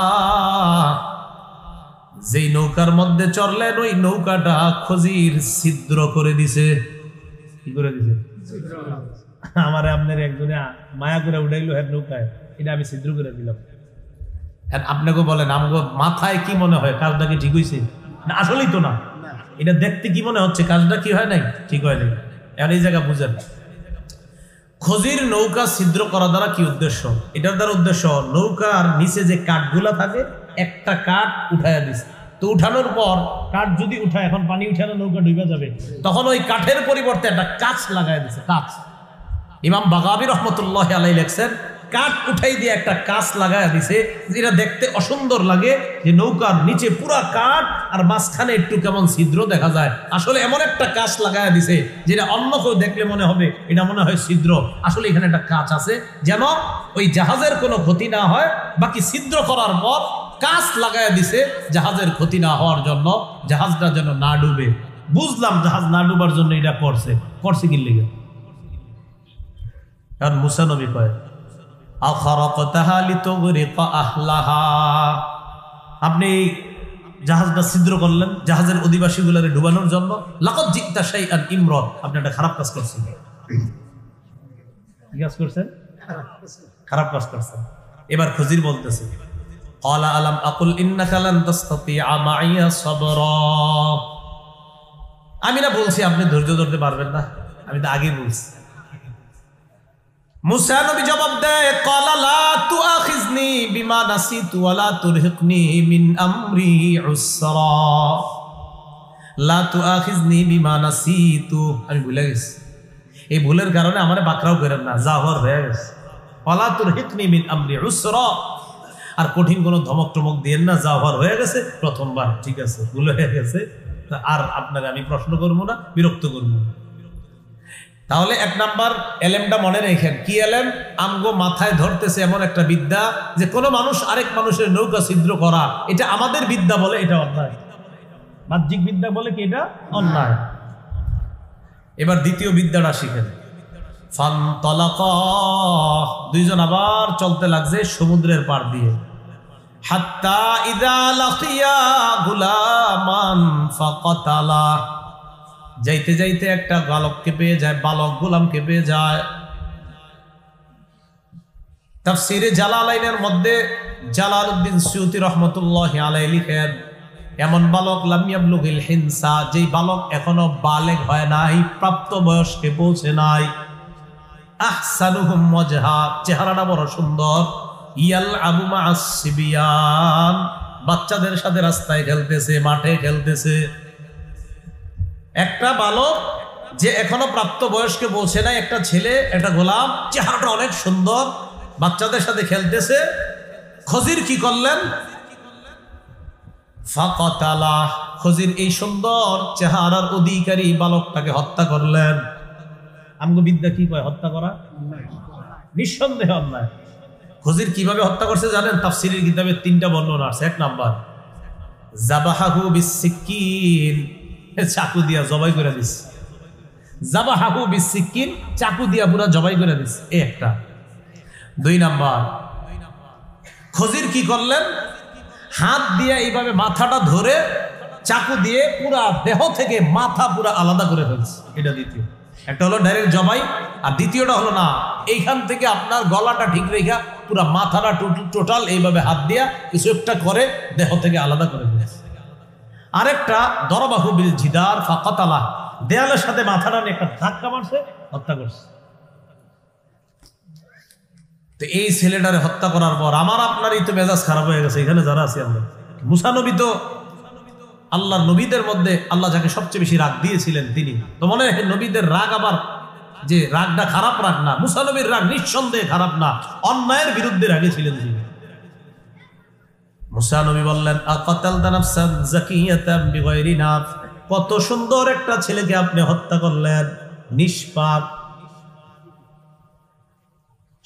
যেই নৌকার মধ্যে চড়লেন ওই নৌকাটা খজির ছিদ্র করে দিছে। কি করে দিছে? আমারে আপনার একজনে মায়া করে উঠাইলো হ্যাঁ নৌকায়, এটা আমি ছিদ্র করে দিলাম। আপনাকে বলেন, আমাকে মাথায় কি মনে হয়, কাজটা কি ঠিক হয়েছে? না, আসলেই তো না, এটা দেখতে কি মনে হচ্ছে, কাজটা কি হয় নাই, ঠিক হয় নাই। এখন এই জায়গা বুঝেন, খজির নৌকা ছিদ্র করা দ্বারা কি উদ্দেশ্য? এটার দ্বারা উদ্দেশ্য, নৌকার নিচে যে কাঠগুলা থাকে, একটা কাঠ উঠাইয়া দিছে, তো উঠানোর পর কাঠ যদি উঠায়, এখন পানি উঠানো নৌকা ডুবে যাবে, তখন ওই কাঠের পরিবর্তে একটা কাঁচ লাগাই দিছে। কাঁচ, ইমাম বাগাবী রহমতুল্লাহ আলাইহি লেখছেন, কাঠ উঠাই দিয়ে একটা কাঁচ লাগাই দিছে, যেটা দেখতে অসুন্দর লাগে, যে নৌকার নিচে পুরা কাঠ আর মাঝখানে একটু কেমন ছিদ্র দেখা যায়। আসলে এমন একটা কাঁচ লাগাই দিছে যেটা অন্য কেউ দেখলে মনে হবে এটা মনে হয় ছিদ্র, আসলে এখানে একটা কাঁচ আছে, যেন ওই জাহাজের কোনো ক্ষতি না হয়। বাকি ছিদ্র করার পর কাঁচ লাগাই দিছে জাহাজের ক্ষতি না হওয়ার জন্য, জাহাজটা যেন না ডুবে। বুঝলাম জাহাজ না ডুবার জন্য এটা করছে কি লেগে। কারণ মুসা নবী কয়, আপনি জাহাজটা ছিদ্র করলেন জাহাজের অধিবাসীগুলোরে ডুবানোর জন্য। লাকাদ জিতা শাইআন ইমরা, আপনি একটা খারাপ কাজ করছেন। কি কাজ করছেন? খারাপ কাজ করছেন। এবার খজির বলতেছে, ক্বালা আলাম আকুল ইন্নাকা লান তাসতাতিআ মাইয়া সাবরা, আমি না বলছি আপনি ধৈর্য ধরতে পারবেন না? আমি তো আগেই বলছি। মুসা নবী জবাব দেয়, ক্বালা লা তুআখিজনি বিমা নাসিতু ওয়া লা তুরহিকনি মিন আমরি উসরা, লা তুআখিজনি বিমা নাসিতু, আমি ভুলে গেছি, এই ভুলের কারণে আমারে বাকরাও করেন না, যা হওয়ার হয়ে গেছে। ওয়া লা তুরহিকনি মিন আমরি উসরা, আর কঠিন কোনো ধমক টমক দিয়েন না, যা হওয়ার হয়ে গেছে, প্রথমবার ঠিক আছে, ভুল হয়ে গেছে, আর আপনাকে আমি প্রশ্ন করবো না, বিরক্ত করবো না। তাহলে এক নাম্বার এলেমটা মনে রেখেন, কি এলেম? আমগো মাথায় ধরতেছে এমন একটা বিদ্যা যে কোনো মানুষ আরেক মানুষের নৌকা ছিদ্র করা, এটা আমাদের বিদ্যা বলে এটা অন্যায়, বাহ্যিক বিদ্যা বলে কি এটা অন্যায়। এবার দ্বিতীয় বিদ্যাটা শিখেন। ফানতালাকা, দুইজন আবার চলতে লাগছে সমুদ্রের পার দিয়ে। হাত্তা ইযা লাকিয়া গুলামান ফাকাতালা, যাইতে যাইতে একটা বালককে পেয়ে যায়, বালক গোলামকে পেয়ে যায়। তাফসিরে জালালাইনের মধ্যে জালালউদ্দিন সুয়ুতী রাহমাতুল্লাহি আলাইহি লিখেন, এমন বালক লাম ইয়াবলুগিল হিনসা, যেই বালক এখনো বালেগ হয় নাই, প্রাপ্ত বয়সকে পৌঁছে নাই। আহসানুহুম ওয়াজহা, চেহারাটা বড় সুন্দর। ইয়ালআবু মা'আস সিবিয়ান, বাচ্চাদের সাথে রাস্তায় খেলতেছে, মাঠে খেলতেছে। একটা বালক যে এখনো প্রাপ্ত বয়সকে পৌঁছে নাই, একটা ছেলে, একটা গোলাম, চেহারাটা অনেক সুন্দর, বাচ্চাদের সাথে খেলতেছে। খজির কি করলেন? ফাকাতালা, খজির এই সুন্দর চেহারার অধিকারী বালকটাকে হত্যা করলেন। আমগো বিদ্যা কি কয়? হত্যা করা নিঃসন্দেহে অন্যায়। খজির কিভাবে হত্যা করছে জানেন? তাফসীরের কিতাবে 3টা বর্ণনা আছে। এক নাম্বার, যাবাহাহু বিসসিকিন, চাকু দিয়া জবাই করে দিছে। যাবাহাহু বিসসিকিন, চাকু দিয়া পুরা জবাই করে দিছে, এই একটা। 2 নাম্বার, খজির কি করলেন? হাত দিয়ে এইভাবে মাথাটা ধরে চাকু দিয়ে পুরা দেহ থেকে মাথা পুরা আলাদা করে ফেলছে, এটা দ্বিতীয়। একটা হলো ডাইরেক্ট জবাই, আর দ্বিতীয়টা হলো না, এইখান থেকে আপনার গলাটা ঠিক রেখা পুরা মাথাটা টোটাল এইভাবে হাত দিয়া কিছু একটা করে দেহ থেকে আলাদা করে ফেলছে। আরেকটা, দরবাহু বিল জিদার ফাকাতালা, দেয়ালের সাথে মাথাটা নিয়ে একটা ধাক্কা মারছে, হত্যা করছে। তো এই ছেলেটারে হত্যা করার পর আমার আপনারই তো মেজাজ খারাপ হয়ে গেছে। এখানে যারা আছি আমরা, মুসা নবী তো আল্লাহর নবীদের মধ্যে আল্লাহ যাকে সবচেয়ে বেশি রাগ দিয়েছিলেন তিনি, তো মনে হয় নবীদের রাগ আবার যে রাগটা খারাপ রাগ না, মুসা নবীর রাগ নিঃসন্দেহে খারাপ না, অন্যায়ের বিরুদ্ধে রাগে ছিলেন তিনি। মুসা নবী বললেন, আকাতালতা নাফসান যাকিয়াতান বিগাইরি নাফস, কত সুন্দর একটা ছেলেকে আপনি হত্যা করলেন, নিষ্পাপ।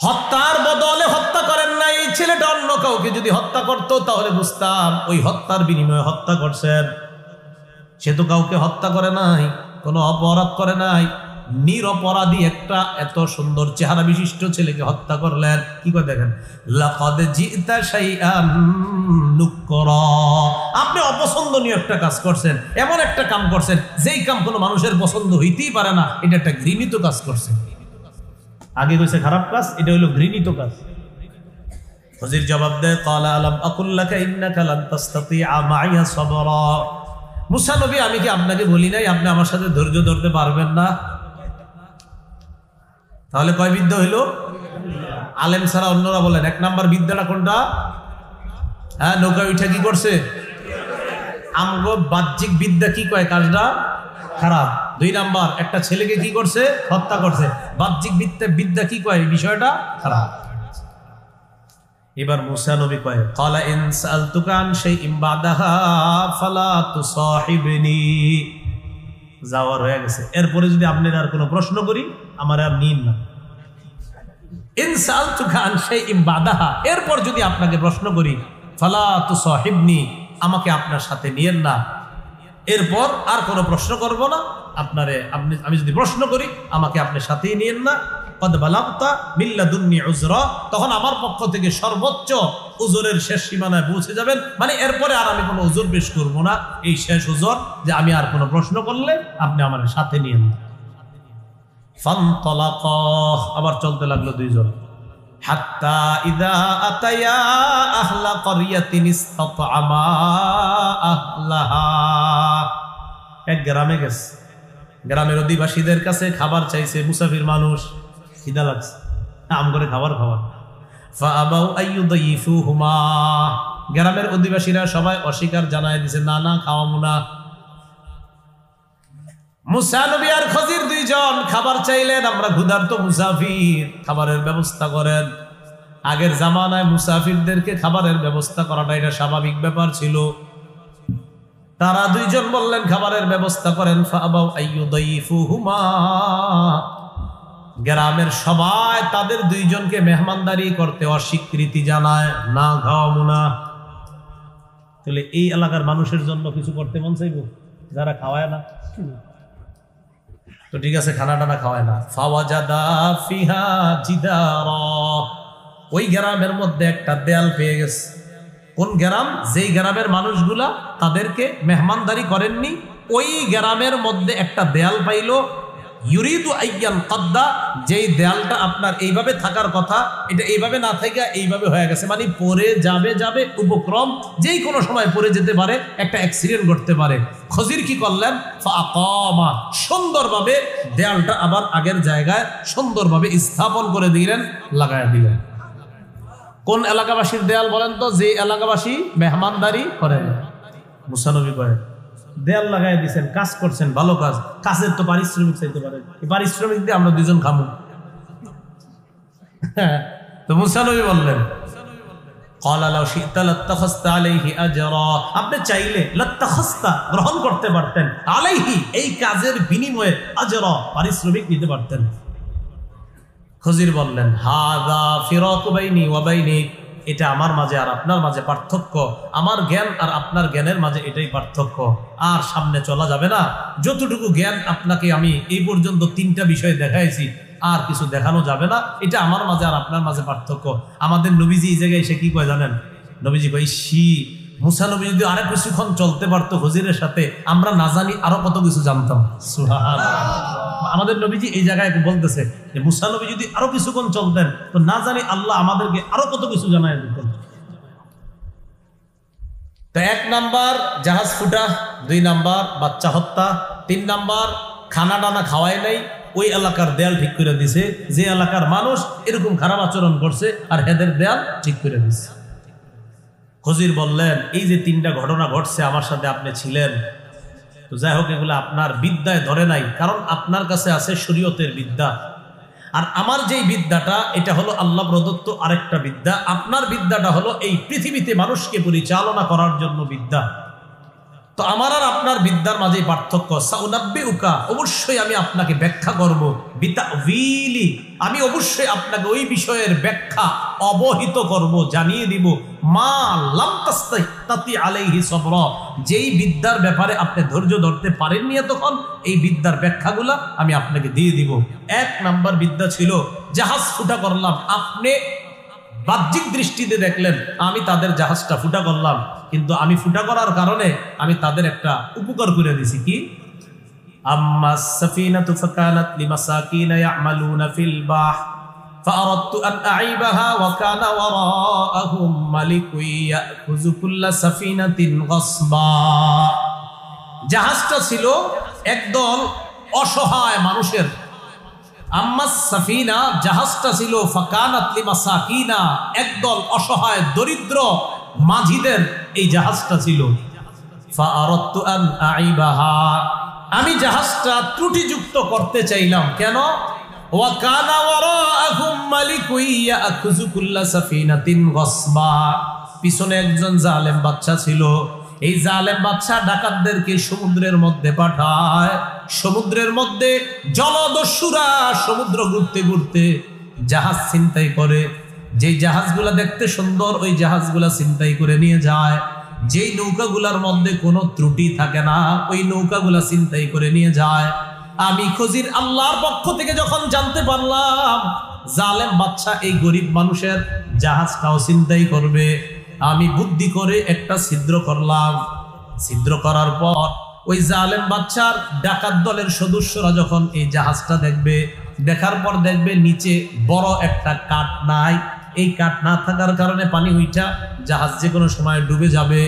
হত্যার বদলে হত্যা করেন নাই। এই ছেলেটা অন্য কাউকে যদি হত্যা করতো তাহলে বুঝতাম ওই হত্যার বিনিময়ে হত্যা করছেন। সে তো কাউকে হত্যা করে নাই, কোনো অপরাধ করে নাই, নিরপরাধী একটা এত সুন্দর চেহারা বিশিষ্ট ছেলেকে হত্যা করলেন। কি করে দেখেন, লাকাদ জিতা শাইআন নুকরা, আপনি অপছন্দনীয় একটা কাজ করছেন, এমন একটা কাম করছেন যেই কাম কোনো মানুষের পছন্দ হইতেই পারে না, এটা একটা ঘৃণিত কাজ করছেন। আগে কইছে খারাপ কাজ, এটা হলো ঘৃণিত কাজ। খজির জবাব দেয়, ক্বালা আলাম আকুল লাকা ইন্নাকা লান তাসতাতিআ মাইয়া সাবরা, মুসা নবী আমি কি আপনাকে বলি নাই আপনি আমার সাথে ধৈর্য ধরতে পারবেন না? তাহলে কয় বিদ্যা হইল? আলেম ছাড়া অন্যরা বলেন 1 নাম্বার বিদ্যাটা কোনটা? হ্যাঁ, নৌকা উঠা কি করছে? আমগো বাহ্যিক বিদ্যা কি কয়? কাজটা খারাপ। 2 নাম্বার, একটা ছেলেকে কি করছে? হত্যা করছে। বাহ্যিক বিদ্যা কি কয়? বিষয়টা খারাপ। এবার মুসা নবী কয়, ক্বালা ইন সাআলতুকা আন শাইইন বাদাহা ফালা তুসাহিবনি, যাওয়ার হয়ে গেছে, এরপরে যদি আপনি আর কোনো প্রশ্ন করি আমার আর নিন না। ইন সাআলতুকা আন শাইইন বাদাহা, এরপর যদি আপনাকে প্রশ্ন করি, ফালা তুসাহিবনি, আমাকে আপনার সাথে নিয়েন না, এরপর আর কোনো প্রশ্ন করব না আপনারে। আমি যদি প্রশ্ন করি আমাকে আপনার সাথেই নিয়েন না, কদ বালাগতা মিন লাদুন্নি উযরা, তখন আমার পক্ষ থেকে সর্বোচ্চ উযরের শেষ সীমানায় পৌঁছে যাবেন, মানে এরপরে আর আমি কোনো উযর পেশ করব না, এই শেষ উযর যে আমি আর কোনো প্রশ্ন করলে আপনি আমার সাথে নিয়ে নেন। ফানতালাকা, আবার চলতে লাগলো দুইজন। হাত্তা ইযা আতায়া আহলা ক্বরিয়াতিন ইসতাতআমা আহলাহা, এক গ্রামে গেছে, গ্রামের অধিবাসীদের কাছে খাবার চাইছে, মুসাফির মানুষ, খিদা লাগছে, আম করে খাবার খাওয়া। ফাআবাউ আইয়ুদাইফুহুমা, গ্রামের অধিবাসীরা সবাই অস্বীকার জানায় দিছে, না না খাওয়ামু না। মুসা নবী আর খজির দুইজন খাবার চাইলেন, আমরা ক্ষুধার্ত মুসাফির, খাবারের ব্যবস্থা করেন। আগের জামানায় মুসাফিরদেরকে খাবারের ব্যবস্থা করাটা এটা স্বাভাবিক ব্যাপার ছিল। তারা দুইজন বললেন খাবারের ব্যবস্থা করেন। ফাআবাউ আইয়ুদাইফুহুমা, গ্রামের সবাই তাদের দুইজনকে মেহমানদারি করতে অস্বীকৃতি জানায়, না খাওয়ামু না। তাহলে এই এলাকার মানুষের জন্য কিছু করতে মন চাইব, যারা খাওয়ায় না, তো ঠিক আছে খানা টানা খাওয়ায় না। ফাওয়াজাদা ফিহা জিদারা, ওই গ্রামের মধ্যে একটা দেয়াল পেয়ে গেছে। কোন গ্রাম? যেই গ্রামের মানুষগুলা তাদেরকে মেহমানদারি করেননি, ওই গ্রামের মধ্যে একটা দেয়াল পাইল। ইউরিদু আইয়ান কাদ্দা, যেই দেয়ালটা আপনার এইভাবে থাকার কথা, এটা এইভাবে না থেকে এইভাবে হয়ে গেছে, মানে পরে যাবে উপক্রম, যেই কোনো সময় পরে যেতে পারে, একটা অ্যাক্সিডেন্ট ঘটতে পারে। খজির কি করলেন? ফাআকামা, সুন্দরভাবে দেয়ালটা আবার আগের জায়গায় সুন্দরভাবে স্থাপন করে দিলেন, লাগায়া দিলেন। কোন এলাকাবাসীর দেয়াল বলেন তো? যে এলাকাবাসী মেহমানদারি করেন। মুসা নবী করেন, দেয়াল লাগাই দিচ্ছেন, কাজ করছেন, ভালো কাজ, কাজের তো পারিশ্রমিক চাইতে পারেন, এই পারিশ্রমিক দিয়ে আমরা দুজন খামু। তো মুসা নবী বললেন, ক্বালা লাউ শি'তা লাত্তাখাযতা আলাইহি আজরা, আপনি চাইলে লাত্তাখাযতা, গ্রহণ করতে পারতেন, আলাইহি, এই কাজের বিনিময়ে, আজরা, পারিশ্রমিক নিতে পারতেন। খজির বললেন, হাযা ফিরাকু বাইনি ওয়া বাইনিক, এটা আমার মাঝে আর আপনার মাঝে পার্থক্য, আমার জ্ঞান আর আপনার জ্ঞানের মাঝে এটাই পার্থক্য, আর সামনে চলা যাবে না। যতটুকু জ্ঞান আপনাকে আমি এই পর্যন্ত 3টা বিষয় দেখাইছি, আর কিছু দেখানো যাবে না, এটা আমার মাঝে আর আপনার মাঝে পার্থক্য। আমাদের নবীজি এই জায়গায় এসে কি কয় জানেন? নবীজি কয়, মুসা নবী যদি আরো কিছুক্ষণ চলতে পারতো খজিরের সাথে, আমরা না জানি আরো কত কিছু জানতাম। সুবহানাল্লাহ। আমাদের নবীজি এই জায়গায় বলতেছে যে মুসা নবী যদি আরো কিছুক্ষণ চলতেন, তো না জানি আল্লাহ আমাদেরকে আরো কত কিছু জানায় দিতেন। তো 1 নাম্বার জাহাজ ফুটা, 2 নাম্বার বাচ্চা হত্যা, 3 নাম্বার খানা টানা খাওয়াই নাই, ওই এলাকার দেয়াল ঠিক করে দিছে, যে এলাকার মানুষ এরকম খারাপ আচরণ করছে, আর হেদের দেয়াল ঠিক করে দিছে। খজির বললেন, এই যে 3টা ঘটনা ঘটছে, আমার সাথে আপনি ছিলেন, তো যাই হোক, এগুলো আপনার বিদ্যায় ধরে নাই, কারণ আপনার কাছে আছে শরীয়তের বিদ্যা, আর আমার যেই বিদ্যাটা, এটা হলো আল্লাহ প্রদত্ত আরেকটা বিদ্যা। আপনার বিদ্যাটা হলো এই পৃথিবীতে মানুষকে পরিচালনা করার জন্য বিদ্যা। তো আমার আর আপনার বিদ্যার মাঝে পার্থক্য। সাউনাব্বিউকা, অবশ্যই আমি আপনাকে ব্যাখ্যা করব, বিতাউইলি, আমি অবশ্যই আপনাকে ওই বিষয়ের ব্যাখ্যা অবহিত করব, জানিয়ে দিব, মা লাম তাস্তাতি আলাইহি সবরা, যেই বিদ্যার ব্যাপারে আপনি ধৈর্য ধরতে পারেননি তখন, এই বিদ্যার ব্যাখ্যাগুলা আমি আপনাকে দিয়ে দিব। 1 নাম্বার বিদ্যা ছিল জাহাজ ফুটা করলাম, আপনি বাহ্যিক দৃষ্টিতে দেখলেন আমি তাদের জাহাজটা ফুটা করলাম, কিন্তু আমি ফুটা করার কারণে আমি তাদের একটা উপকার করে দিছি। কি? আম্মাস সাফিনাতু ফাকানাত লিমাসাকিনা ইয়ামালুনা ফিল বাহর ফাআরাদতু আন আইবাহা ওয়া কানা ওয়ারাআহুম মালিকুন ইয়াখুযু কুল্লা সাফিনাতিন গাসবা। জাহাজটা ছিল একদল অসহায় মানুষের। আম্মাস সাফিনা, জাহাজটা ছিল ফাকানাত লিমাসাকিনা, একদল অসহায় দরিদ্র মাঝিদের এই জাহাজটা ছিল। ফাআরাদতু আন আইবাহা, আমি জাহাজটা ত্রুটিযুক্ত করতে চাইলাম। কেন? ওয়া কানা ওয়ারাআহুম মালিকুন ইয়াখুযু কুল্লা সাফিনাতিন গাসবা, পিছনে একজন জালেম বাদশা ছিল। এই জালেম বাদশা ডাকাতদেরকে সমুদ্রের মধ্যে পাঠায়, সমুদ্রের মধ্যে জলদস্যুরা সমুদ্র ঘুরতে ঘুরতে জাহাজ ছিনতাই করে। যেই জাহাজগুলা দেখতে সুন্দর, ওই জাহাজগুলা ছিনতাই করে নিয়ে যায়। যেই নৌকাগুলার মধ্যে কোনো ত্রুটি থাকে না, ওই নৌকাগুলা ছিনতাই করে নিয়ে যায়। আমি খজির আল্লাহর পক্ষ থেকে যখন জানতে পারলাম জালেম বাদশা এই গরিব মানুষের জাহাজটাও ছিনতাই করবে, আমি বুদ্ধি করে একটা ছিদ্র করলাম। ছিদ্র করার পর ওই জালেম বাদশার ডাকাত দলের সদস্যরা যখন এই জাহাজটা দেখবে, দেখার পর দেখবে নিচে বড় একটা কাঠ নাই। এই কাঠ না থাকার কারণে পানি উইঠা জাহাজ যে কোনো সময় ডুবে যাবে।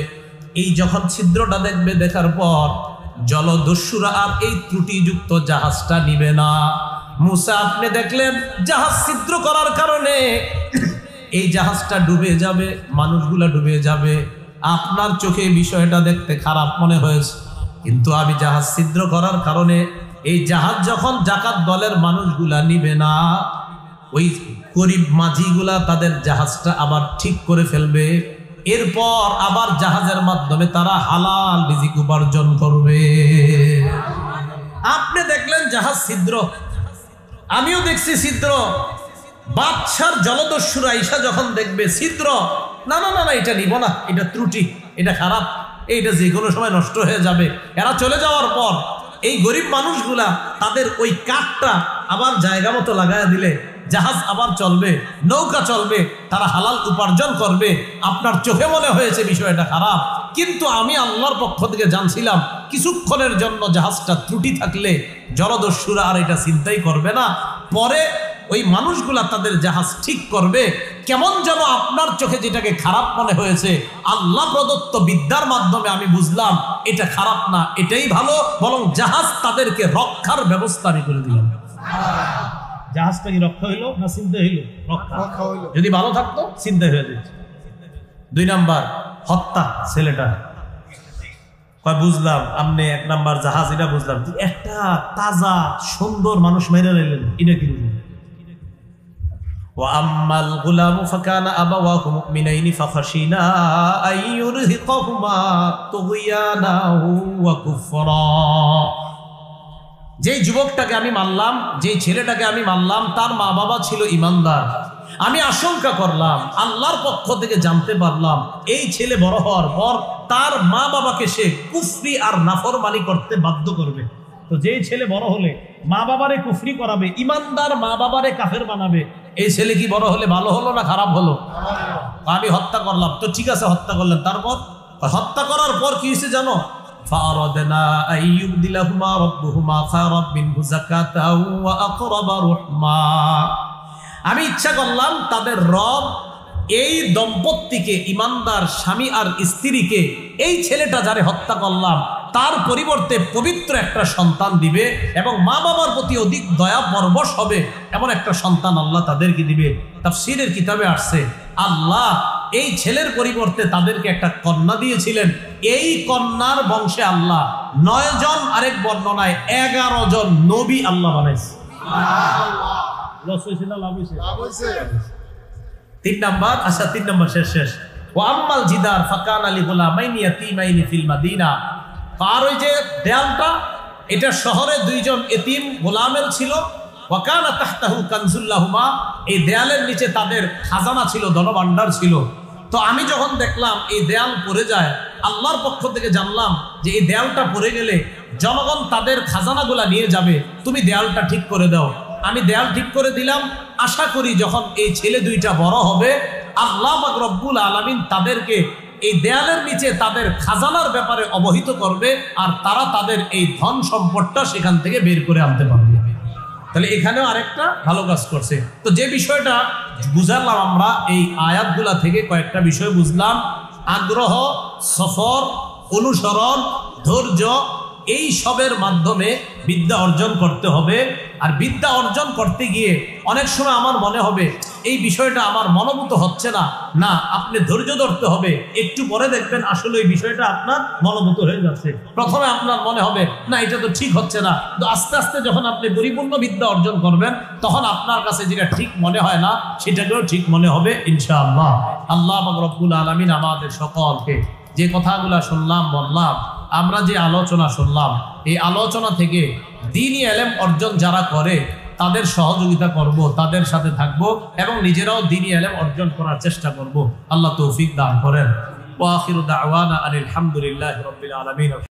এই যখন ছিদ্রটা দেখবে, দেখার পর জলদস্যুরা আর এই ত্রুটিযুক্ত জাহাজটা নিবে না। মুসা আপনি দেখলেন জাহাজ ছিদ্র করার কারণে এই জাহাজটা ডুবে যাবে, মানুষগুলা ডুবে যাবে। আপনার চোখে বিষয়টা দেখতে খারাপ মনে হয়েছে, কিন্তু আমি জাহাজ ছিদ্র করার কারণে এই জাহাজ যখন জাকাত দলের মানুষগুলা নিবে না, ওই গরিব মাঝিগুলা তাদের জাহাজটা আবার ঠিক করে ফেলবে। এরপর আবার জাহাজের মাধ্যমে তারা হালাল রিজিক উপার্জন করবে। আপনি দেখলেন জাহাজ ছিদ্র, আমিও দেখছি ছিদ্র। বাদশার জলদস্যুরা ঈশা যখন দেখবে ছিদ্র, না না না না, এটা নিব না, এটা ত্রুটি, এটা খারাপ, এইটা যে কোনো সময় নষ্ট হয়ে যাবে। এরা চলে যাওয়ার পর এই গরিব মানুষগুলা তাদের ওই কাঠটা আবার জায়গা মতো লাগায় দিলে জাহাজ আবার চলবে, নৌকা চলবে, তারা হালাল উপার্জন করবে। আপনার চোখে মনে হয়েছে বিষয়টা খারাপ, কিন্তু আমি আল্লাহর পক্ষ থেকে জানছিলাম কিছুক্ষণের জন্য জাহাজটা ত্রুটি থাকলে জলদস্যুরা আর এটা চিন্তাই করবে না। পরে ওই মানুষগুলা তাদের জাহাজ ঠিক করবে। কেমন যেন আপনার চোখে যেটাকে খারাপ মনে হয়েছে, আল্লাহ প্রদত্ত বিদ্যার মাধ্যমে আমি বুঝলাম এটা খারাপ না, এটাই ভালো, বরং জাহাজ তাদেরকে রক্ষার ব্যবস্থা আমি করে দিলাম। জাহাজটা কি রক্ষা হইল না চিন্তা হইল? রক্ষা হইল। যদি ভালো থাকতো চিন্তা হয়ে যেত। 2 নাম্বার হত্যা, ছেলেটা কয় বুঝলাম আপনি 1 নাম্বার জাহাজ, এটা বুঝলাম, একটা তাজা সুন্দর মানুষ মেরে নিলেন, এটা কি বুঝলেন? وأما الغلام فكان أبواه مؤمنين فخشينا أن يرهقهما طغيانا وكفرا। যে যুবকটাকে আমি মারলাম, যে ছেলেটাকে আমি মারলাম, তার মা বাবা ছিল ঈমানদার। আমি আশঙ্কা করলাম, আল্লাহর পক্ষ থেকে জানতে পারলাম এই ছেলে বড় হওয়ার পর তার মা বাবাকে সে কুফরি আর নাফরমানি করতে বাধ্য করবে। তো যেই ছেলে বড় হলে মা বাবারে কুফরি করাবে, ঈমানদার মা বাবারে কাফের বানাবে, এই ছেলে কি বড় হলে ভালো হলো না খারাপ হলো? আমি হত্যা করলাম। তো ঠিক আছে, হত্যা করলেন, তারপর হত্যা করার পর কি হয়েছে জানো? فأردنا أن يبدلهما ربهما خيرا منه زكاة وأقرب رحما। আমি ইচ্ছা করলাম তাদের রব এই দম্পতিকে, ঈমানদার স্বামী আর স্ত্রীকে, এই ছেলেটা যারে হত্যা করলাম তার পরিবর্তে পবিত্র একটা সন্তান দিবে এবং মা বাবার প্রতি অধিক দয়া পরবশ হবে এমন একটা সন্তান আল্লাহ তাদেরকে দিবে। তাফসীরের কিতাবে আসছে আল্লাহ এই ছেলের পরিবর্তে তাদেরকে একটা কন্যা দিয়েছিলেন। এই কন্যার বংশে আল্লাহ 9 জন, আরেক বর্ণনায় 11 জন নবী আল্লাহ বানাইছে। 3 নাম্বার, আচ্ছা 3 নাম্বার শেষ। ওয়া আম্মাল জিদার ফাকানা লিগুলামাইনি ইয়াতীমাইনি ফিল মাদিনা। আর ওই যে দেয়ালটা, এটা শহরে 2 জন এতিম গোলামের ছিল। ওয়া কানা তাহতাহু কানজুল লাহুমা, এই দেয়ালের নিচে তাদের খাজানা ছিল, ধনভাণ্ডার ছিল। তো আমি যখন দেখলাম এই দেয়াল পড়ে যায়, আল্লাহর পক্ষ থেকে জানলাম যে এই দেয়ালটা পড়ে গেলে জনগণ তাদের খাজানাগুলা নিয়ে যাবে, তুমি দেয়ালটা ঠিক করে দাও। আমি দেয়াল ঠিক করে দিলাম। আশা করি যখন এই ছেলে 2টা বড় হবে আল্লাহ পাক রব্বুল আলামিন তাদেরকে এই দেয়ালের নিচে তাদের খাজানার ব্যাপারে অবহিত করবে আর তারা তাদের এই ধন সম্পদটা সেখান থেকে বের করে আনতে পারবে। তাহলে এখানেও আরেকটা ভালো কাজ করছে। তো যে বিষয়টা বুঝালাম আমরা এই আয়াতগুলা থেকে কয়েকটা বিষয় বুঝলাম। আগ্রহ, সফর, অনুসরণ, ধৈর্য, এই সবের মাধ্যমে বিদ্যা অর্জন করতে হবে। আর বিদ্যা অর্জন করতে গিয়ে অনেক সময় আমার মনে হবে এই বিষয়টা আমার মনোভূত হচ্ছে না, না, আপনি ধৈর্য ধরতে হবে। একটু পরে দেখবেন আসলে এই বিষয়টা আপনার মনোভূত হয়ে যাচ্ছে। প্রথমে আপনার মনে হবে না এটা তো ঠিক হচ্ছে না, তো আস্তে আস্তে যখন আপনি পরিপূর্ণ বিদ্যা অর্জন করবেন তখন আপনার কাছে যেটা ঠিক মনে হয় না সেটাকেও ঠিক মনে হবে ইনশাআল্লাহ। আল্লাহ পাক রব্বুল আলামিন আমাদের সকলকে যে কথাগুলো শুনলাম বললাম, আমরা যে আলোচনা শুনলাম, এই আলোচনা থেকে দ্বীনি ইলম অর্জন যারা করে তাদের সহযোগিতা করব, তাদের সাথে থাকব এবং নিজেরাও দ্বীনি ইলম অর্জন করার চেষ্টা করব। আল্লাহ তৌফিক দান করেন। ওয়া আখিরু দাওয়ানা আনিল হামদুলিল্লাহি রাব্বিল আলামিন।